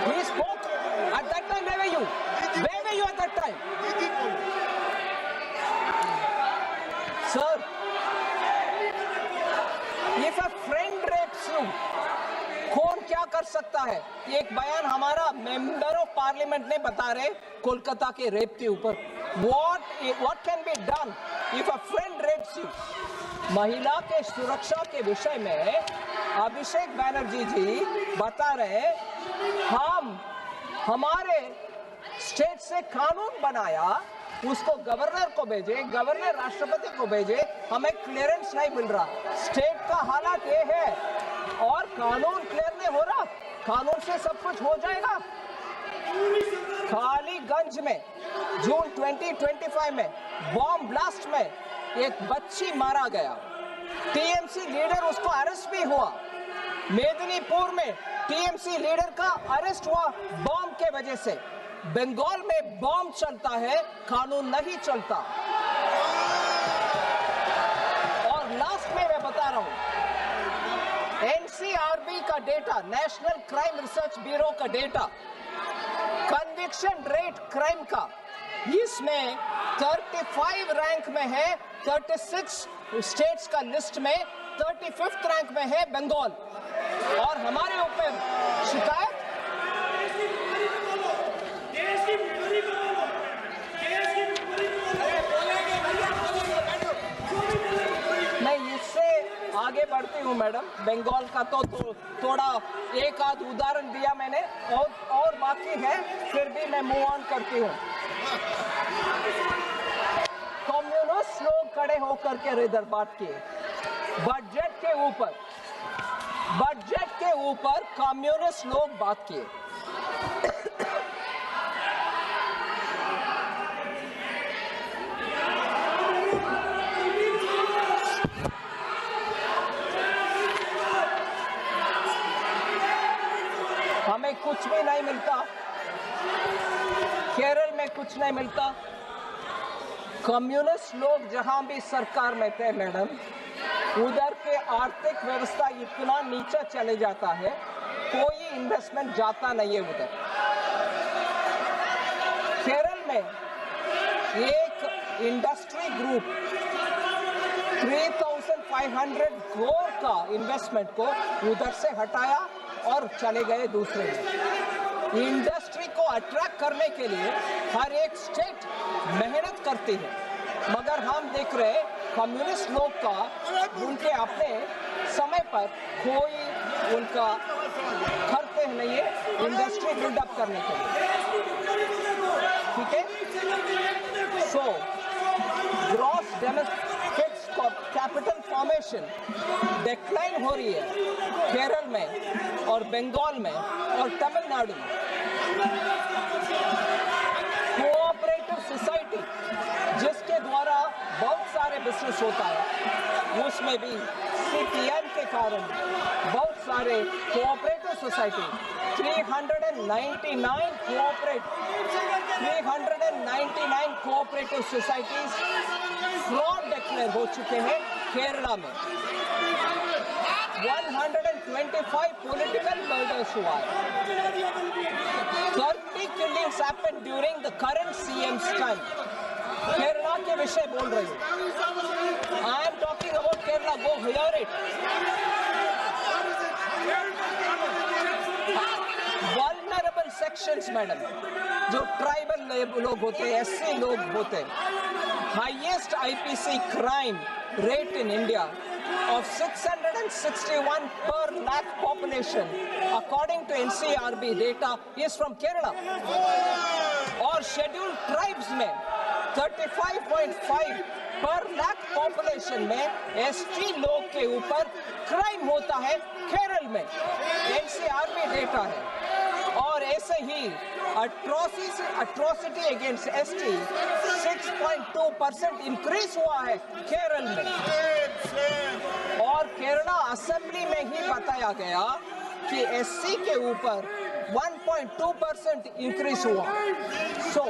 A: he spoke at that time. Where were you at that time? Sir, if a friend rapes you, कौन क्या कर सकता है? एक बयान हमारा मेंबर ऑफ पार्लियामेंट ने बता रहे कोलकाता के रेप के ऊपर। What can be done if a friend rapes you? महिला के सुरक्षा के विषय में अभिषेक बैनर्जी जी बता रहे हमारे स्टेट से कानून बनाया, उसको गवर्नर को भेजे, गवर्नर राष्ट्रपति को भेजे, हमें क्लियरेंस नहीं मिल रहा। स्टेट का हालात ये है और कानून क्लियर नहीं हो रहा। कानून से सब कुछ हो जाएगा। कालीगंज में जून 2025 में बॉम्ब ब्लास्ट में एक बच्ची मारा गया, टीएमसी लीडर उसको अरेस्ट भी हुआ। मेदिनीपुर में टीएमसी लीडर का अरेस्ट हुआ बॉम्ब के वजह से। बंगाल में बॉम्ब चलता है, कानून नहीं चलता। और लास्ट में मैं बता रहा हूं, एनसीआरबी का data, national crime research bureau का डेटा, कन्विक्शन रेट क्राइम का, इसमें 35 रैंक में है, 36 स्टेट्स का लिस्ट में 35th रैंक में है बंगाल। और हमारे ऊपर शिकायत नहीं। इससे आगे बढ़ती हूँ मैडम। बंगाल का तो थोड़ा एक आध उदाहरण दिया मैंने, और बाकी है, फिर भी मैं मूव ऑन करती हूँ। कम्युनिस्ट लोग खड़े होकर के इधर बात किए बजट के ऊपर कम्युनिस्ट लोग बात किए। हमें कुछ भी नहीं मिलता, केरल में कुछ नहीं मिलता। कम्युनिस्ट लोग जहां भी सरकार में थे मैडम, उधर के आर्थिक व्यवस्था इतना नीचे चले जाता है, कोई इन्वेस्टमेंट जाता नहीं है उधर। केरल में एक इंडस्ट्री ग्रुप 3,500 करोड़ का इन्वेस्टमेंट को उधर से हटाया और चले गए दूसरे में। इंडस्ट्री को अट्रैक्ट करने के लिए हर एक स्टेट मेहनत करती है, मगर हम देख रहे कम्युनिस्ट लोग का उनके अपने समय पर कोई उनका करते नहीं है इंडस्ट्री बिल्डअप करने के लिए। ठीक है, so gross domestic capital formation decline हो रही है केरल में और बंगाल में और तमिलनाडु में। कोऑपरेटिव सोसाइटी जिसके द्वारा बहुत सारे बिजनेस होता है, उसमें भी सीपीएम के कारण बहुत सारे cooperative society 399 cooperative societies fraud declare हो चुके हैं केरला में। 125 पॉलिटिकल मर्डर्स हुआ है। 30 killings happened during the current CM's time. Kerala के विषय बोल रही हूँ। I am talking about Kerala. Go hear it. Vulnerable sections, madam, जो ट्राइबल लोग होते हैं, एससी लोग होते हैं। Highest IPC crime rate in India of 661 per lakh population according to NCRB data is from Kerala. और scheduled tribes में 35.5 per lakh population में ST लोग के ऊपर क्राइम होता है केरल में, NCRB डेटा है। और ऐसे ही atrocity against ST 6.2% इंक्रीज हुआ है केरल में। और केरला असेंबली में ही बताया गया कि एससी के ऊपर 1.2% इंक्रीज हुआ। सो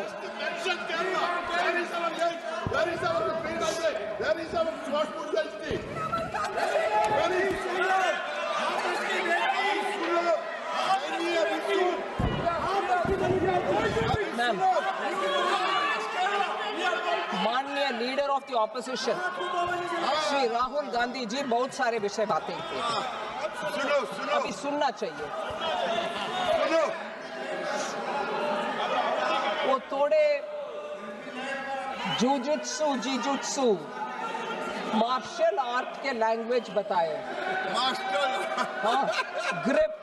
A: मैम, माननीय leader of the opposition Shri Rahul Gandhi ji बहुत सारे विषय बातें किए, अभी सुनना चाहिए। वो थोड़े जीजुत्सु मार्शल आर्ट के लैंग्वेज बताए। हाँ, ग्रिप,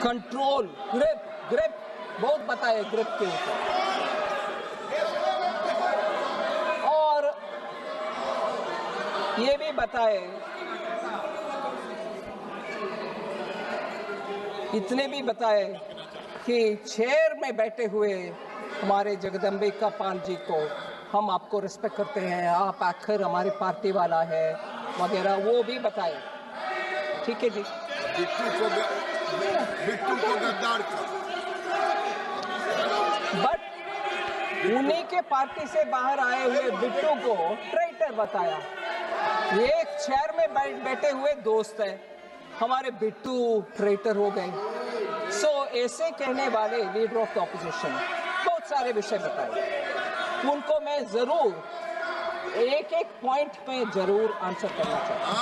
A: कंट्रोल, ग्रिप बहुत बताए ग्रिप के ऊपर। ये भी बताए, इतने भी बताए कि चेयर में बैठे हुए हमारे जगदम्बिका पाल जी को हम आपको रिस्पेक्ट करते हैं, आप आखिर हमारी पार्टी वाला है वगैरह, वो भी बताए। ठीक है जी। बिट्टू को गद्दार का, बट उन्हीं के पार्टी से बाहर आए हुए बिट्टू को ट्रेटर बताया। ये एक चेयर में बैठे हुए दोस्त है, हमारे बिट्टू ट्रेटर हो गए। सो ऐसे कहने वाले लीडर ऑफ द ऑपोजिशन बहुत सारे विषय बताए, उनको मैं जरूर एक पॉइंट पे जरूर आंसर करना चाहता हूं।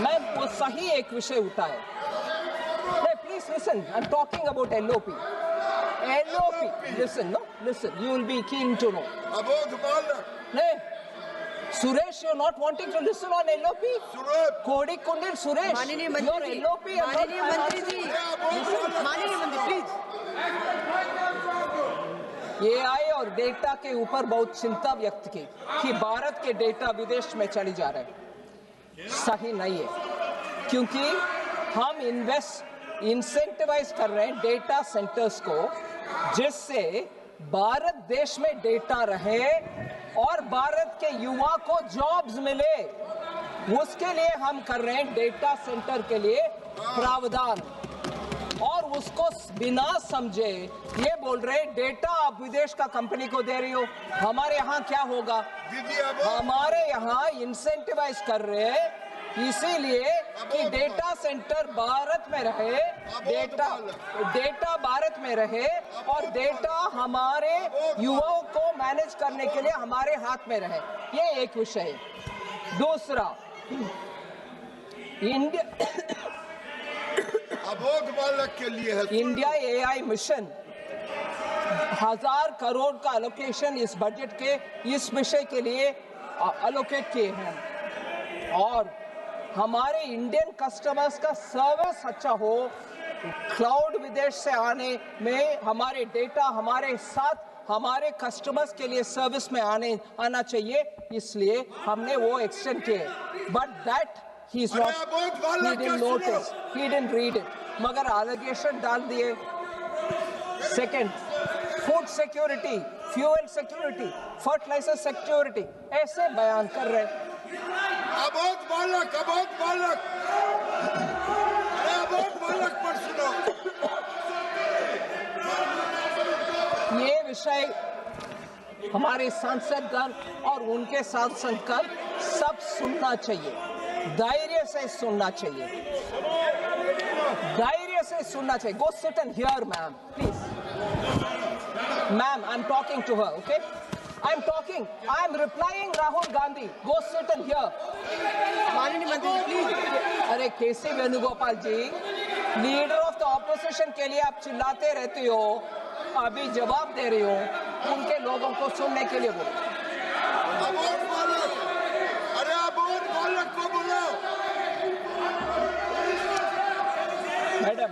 A: मैं वो सही एक विषय उठाए। Please listen, I am talking about LOP. Listen, you will be keen to know. नहीं, Suresh, you're not wanting to listen on LOP? Kodi Kundil Suresh,
B: माननीय
A: your
B: मंत्री
A: LOP
B: जी, माननीय मंत्री जी, माननीय मंत्री प्लीज।
A: AI और डेटा के ऊपर बहुत चिंता व्यक्त की कि भारत के डेटा विदेश में चली जा रहे हैं। सही नहीं है, क्योंकि हम इंसेंटिवाइज कर रहे हैं डेटा सेंटर्स को, जिससे भारत देश में डेटा रहे और भारत के युवा को जॉब्स मिले। उसके लिए हम कर रहे हैं डेटा सेंटर के लिए प्रावधान, और उसको बिना समझे ये बोल रहे हैं डेटा आप विदेश का कंपनी को दे रही हो। हमारे यहाँ क्या होगा? हमारे यहाँ इंसेंटिवाइज कर रहे हैं इसीलिए कि डेटा सेंटर भारत में रहे, डेटा भारत में रहे और डेटा हमारे युवाओं को मैनेज करने के लिए हमारे हाथ में रहे। ये एक विषय है। दूसरा, इंडिया AI मिशन 1000 करोड़ का एलोकेशन इस बजट के इस विषय के लिए एलोकेट किए हैं, और हमारे इंडियन कस्टमर्स का सर्विस अच्छा हो, क्लाउड विदेश से आने में हमारे डेटा हमारे साथ हमारे कस्टमर्स के लिए सर्विस में आना चाहिए, इसलिए हमने वो एक्सटेंड किए। But that he didn't notice, he didn't read it, मगर एलिगेशन डाल दिए। Second, food security, fuel security, fertiliser security, ऐसे बयान कर रहे।
E: अबोध बालक पर सुनो।
A: ये विषय हमारे सांसदगण और उनके सांसदगण सब सुनना चाहिए, धैर्य से सुनना चाहिए, धैर्य से सुनना चाहिए। Go sit and hear, ma'am, please. Ma'am, I'm talking to her, okay? I'm replying Rahul Gandhi. Go sit and hear.
B: माननीय मंत्री जी प्लीज।
A: अरे KC Venugopal ji, leader of the opposition के लिए आप चिल्लाते रहते हो, अभी जवाब दे रही हो, उनके लोगों को सुनने के लिए बोलो।
E: अबोध बालक, अरे अबोध बालक को बोलो।
A: Madam,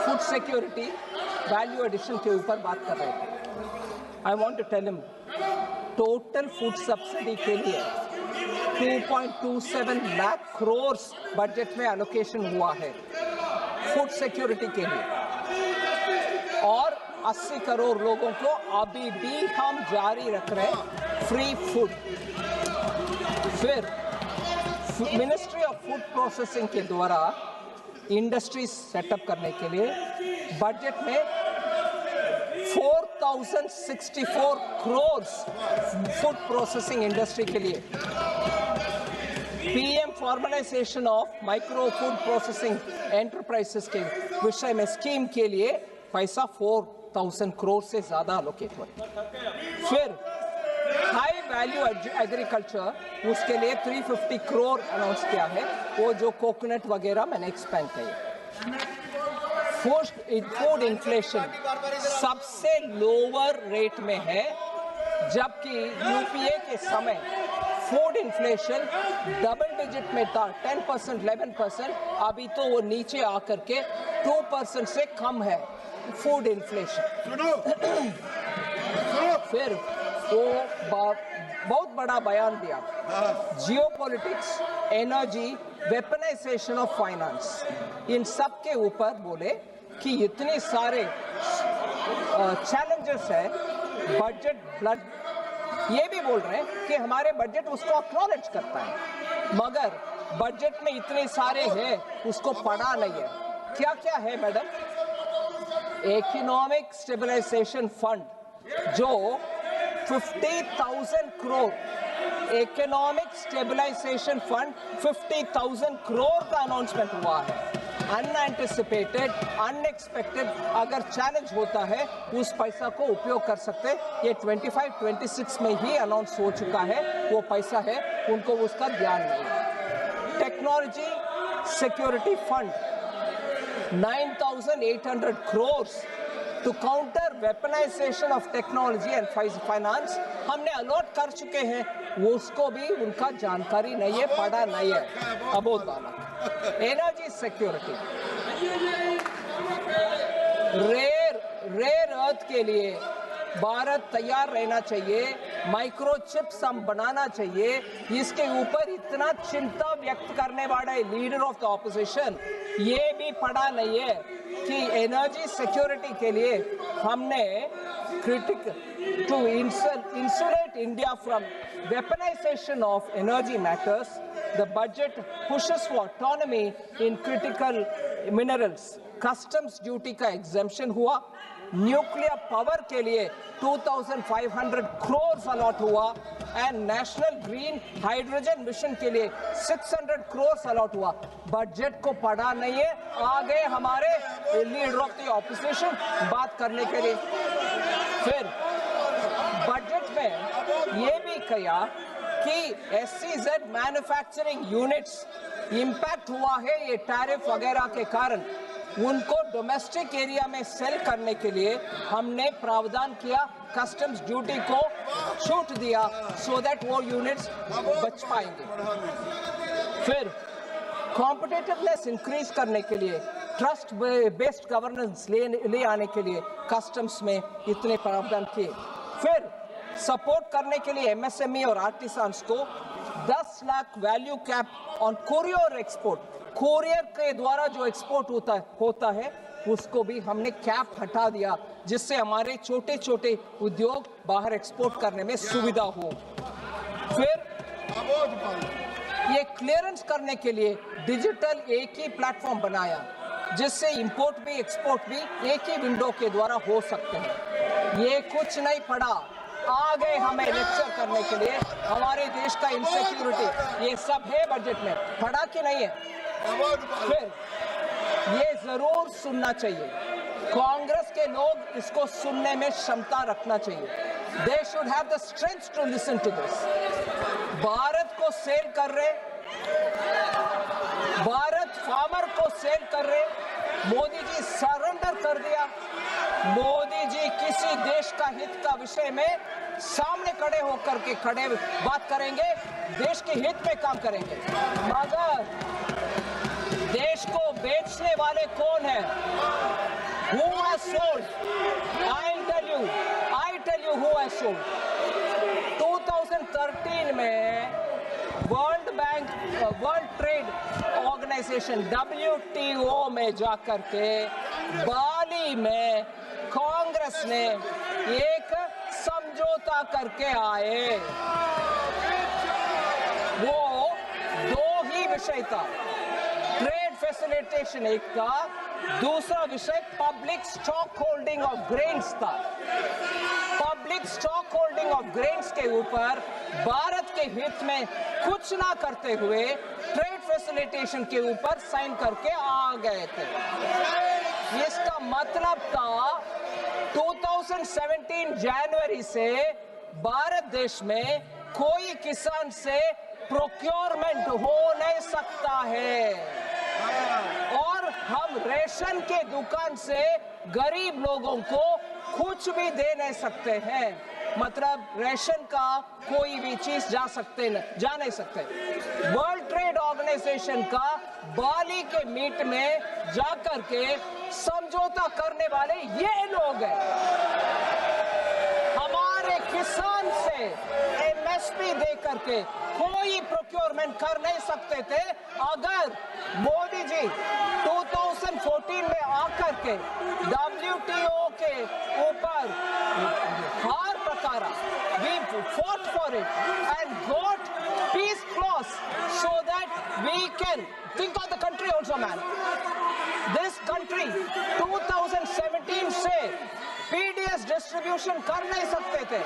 A: food security value addition के ऊपर बात कर रहे थे। I want to tell him, total food subsidy के लिए 2.27 लाख करोड़ बजट में एलोकेशन हुआ है फूड सिक्योरिटी के लिए, और 80 करोड़ लोगों को अभी भी हम जारी रख रहे हैं फ्री फूड। फिर मिनिस्ट्री ऑफ फूड प्रोसेसिंग के द्वारा इंडस्ट्रीज सेटअप करने के लिए बजट में 4064 करोड़ फूड प्रोसेसिंग इंडस्ट्री के लिए, PM formalisation of micro food processing enterprises के विषय में स्कीम के लिए पैसा 4000 करोड़ से ज्यादा अलोकेट हुआ। फिर हाई वैल्यू एग्रीकल्चर, उसके लिए 350 करोड़ अनाउंस किया है, वो जो कोकोनट वगैरह मैंने एक्सपेंड किया। फूड इन्फ्लेशन सबसे लोअर रेट में है, जबकि यूपीए के समय फूड इन्फ्लेशन डबल डिजिट में था, 10%, 11%, अभी तो वो नीचे आकर के 2% से कम है फूड इन्फ्लेशन। फिर वो बहुत बड़ा बयान दिया, geopolitics, energy, weaponisation of finance, इन सब के ऊपर बोले कि इतने सारे चैलेंजेस है, बजट ब्लड, ये भी बोल रहे हैं कि हमारे बजट उसको एक्नॉलेज करता है, मगर बजट में इतने सारे हैं उसको पढ़ा नहीं है। क्या क्या है मैडम? इकोनॉमिक स्टेबलाइजेशन फंड जो 50,000 crore, economic stabilisation fund 50,000 crore का अनाउंसमेंट हुआ है। अनएंटिसिपेटेड, अनएक्सपेक्टेड अगर चैलेंज होता है उस पैसा को उपयोग कर सकते। ये 25-26 में ही अनाउंस हो चुका है, वो पैसा है, उनको उसका ध्यान नहीं है। Technology security fund 9,800 crore to counter weaponisation of technology and finance हमने अलॉट कर चुके हैं, वो उसको भी उनका जानकारी नहीं है, पढ़ा नहीं है। अबोध बालक। एनर्जी सिक्योरिटी, रेयर अर्थ के लिए भारत तैयार रहना चाहिए, माइक्रोचिप्स हम बनाना चाहिए, इसके ऊपर इतना चिंता व्यक्त करने वाला लीडर ऑफ द ऑपोजिशन ये भी पढ़ा नहीं है कि एनर्जी सिक्योरिटी के लिए हमने critical to insulate India from weaponization of energy matters. The budget pushes for autonomy in critical minerals. Customs duty का exemption हुआ, न्यूक्लियर पावर के लिए 2,500 करोड़ अलॉट हुआ, and national green hydrogen mission के लिए 600 करोड़ अलॉट हुआ। बजट को पढ़ा नहीं है, आ गए हमारे लीडर ऑफ द ऑपोजिशन बात करने के लिए। फिर बजट में ये भी कहा कि SEZ मैन्युफैक्चरिंग यूनिट्स इंपैक्ट हुआ है ये टैरिफ वगैरह के कारण, उनको डोमेस्टिक एरिया में सेल करने के लिए हमने प्रावधान किया, कस्टम्स ड्यूटी को छूट दिया, सो दैट वो यूनिट्स बच पाएंगे। फिर कॉम्पिटिटिवनेस इंक्रीज करने के लिए, ट्रस्ट बेस्ड गवर्नेंस ले आने के लिए कस्टम्स में इतने प्रावधान किए। फिर सपोर्ट करने के लिए MSME और आर्टिसान्स को 10 lakh value cap on courier export, courier के द्वारा जो एक्सपोर्ट होता है उसको भी हमने कैप हटा दिया, जिससे हमारे छोटे छोटे उद्योग बाहर एक्सपोर्ट करने में सुविधा हो। फिर ये क्लियरेंस करने के लिए डिजिटल एक ही प्लेटफॉर्म बनाया, जिससे इंपोर्ट भी एक्सपोर्ट भी एक ही विंडो के द्वारा हो सकते हैं। ये कुछ नहीं पड़ा, आ गए हमें लेक्चर करने के लिए, हमारे देश का इनसिक्योरिटी, ये सब है बजट में, पढ़ा कि नहीं है? फिर ये जरूर सुनना चाहिए, कांग्रेस के लोग इसको सुनने में क्षमता रखना चाहिए। They should have the strength to listen to this. Bharat को सेल कर रहे, भारत फार्मर को सेल कर रहे, मोदी जी सरेंडर कर दिया। मोदी जी किसी देश का हित का विषय में सामने खड़े होकर के बात करेंगे, देश के हित में काम करेंगे, मगर देश को बेचने वाले कौन है? Who has sold? I tell you who has sold. 2013 में वर्ल्ड ट्रेड ऑर्गेनाइजेशन WTO में जाकर के बाली में कांग्रेस ने एक समझौता करके आए। वो दो ही विषय था, ट्रेड फैसिलिटेशन एक था, दूसरा विषय public stock holding of grains था। Public stock holding of grains के ऊपर भारत के हित में कुछ ना करते हुए ट्रेड फैसिलिटेशन के ऊपर साइन करके आ गए थे। इसका मतलब था 2017 जनवरी से भारत देश में कोई किसान से प्रोक्योरमेंट हो नहीं सकता है और हम रेशन के दुकान से गरीब लोगों को कुछ भी दे नहीं सकते हैं। मतलब रेशन का कोई भी चीज जा नहीं सकते। वर्ल्ड ट्रेड ऑर्गेनाइजेशन का बाली के मीट में जाकर के समझौता करने वाले ये लोग हैं। हमारे किसान से MSP दे करके कोई प्रोक्योरमेंट कर नहीं सकते थे। अगर मोदी जी 2014 में आकर के WTO के ऊपर हार प्रकारा, we fought for it and got peace clause so that we can think of the country also, man. This country 2017 से PDS डिस्ट्रीब्यूशन कर नहीं सकते थे,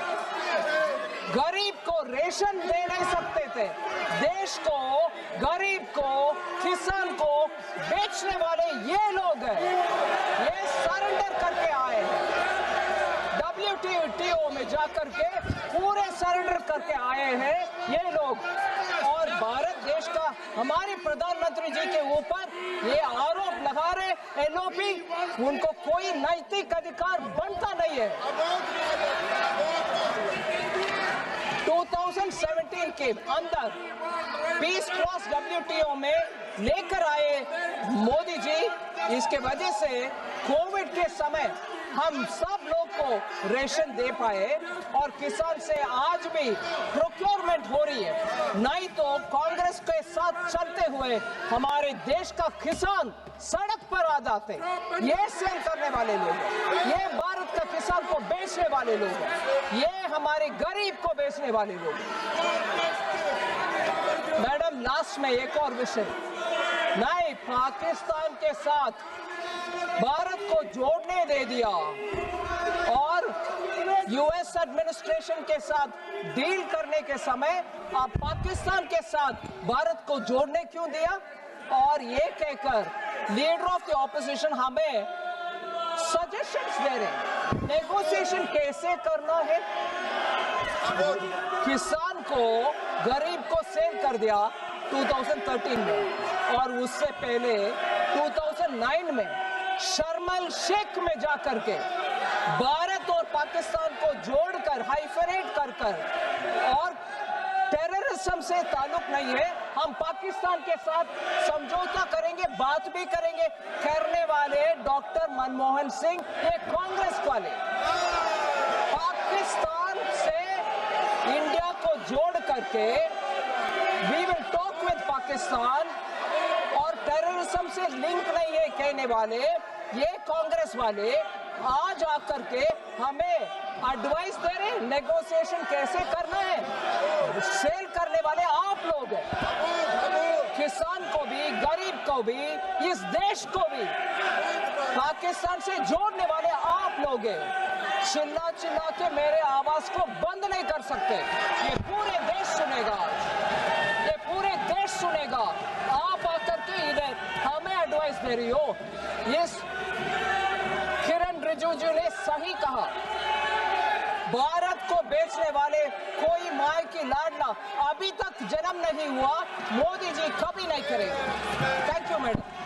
A: गरीब को रेशन दे नहीं सकते थे, देश को, गरीब को, किसान को बेचने वाले ये लोग हैं। ये सरेंडर करके आए हैं, WTO में जाकर के पूरे सरेंडर करके आए हैं ये लोग। और भारत देश का हमारे प्रधानमंत्री जी के ऊपर ये आरोप लगा रहे LOP, उनको कोई नैतिक अधिकार बनता नहीं है। 2017 के अंदर पीस क्लॉज WTO में लेकर आए मोदी जी। इसके वजह से कोविड के समय हम सब लोग को रेशन दे पाए और किसान से आज भी प्रोक्योरमेंट हो रही है। नहीं तो कांग्रेस के साथ चलते हुए हमारे देश का किसान सड़क पर आ जाते। ये सेल करने वाले लोग हैं, ये भारत का किसान को बेचने वाले लोग हैं, ये हमारे गरीब को बेचने वाले लोग हैं। मैडम, लास्ट में एक और विषय, नहीं, पाकिस्तान के साथ भारत को जोड़ने दे दिया और US एडमिनिस्ट्रेशन के साथ डील करने के समय आप पाकिस्तान के साथ भारत को जोड़ने क्यों दिया? और ये कहकर लीडर ऑफ द ऑपोजिशन हमें सजेशंस दे रहे, नेगोशिएशन कैसे करना है। किसान को, गरीब को सेल कर दिया 2013 में और उससे पहले 2009 में शर्मल शेख में जाकर के भारत और पाकिस्तान को जोड़कर हाइफरेट कर और टेररिज्म से ताल्लुक नहीं है, हम पाकिस्तान के साथ समझौता करेंगे, बात भी करेंगे करने वाले डॉक्टर मनमोहन सिंह, ये कांग्रेस वाले पाकिस्तान से इंडिया को जोड़ करके we will talk with Pakistan और टेररिज्म से लिंक नहीं है कहने वाले ये कांग्रेस वाले आज आकर के हमें एडवाइस दे रहे, नेगोशिएशन कैसे करना है। सेल करने वाले आप लोग हैं, किसान को भी, गरीब को भी, इस देश को भी पाकिस्तान से जोड़ने वाले आप लोग हैं। चिल्ला चिल्ला के मेरे आवाज को बंद नहीं कर सकते, ये पूरे देश सुनेगा, ये पूरे देश सुनेगा। आप आकर के इधर हमें एडवाइस दे रही हो। इस किरण रिजिजू ने सही कहा, भारत को बेचने वाले कोई माय की लाडला अभी तक जन्म नहीं हुआ, मोदी जी कभी नहीं करेंगे। Thank you madam.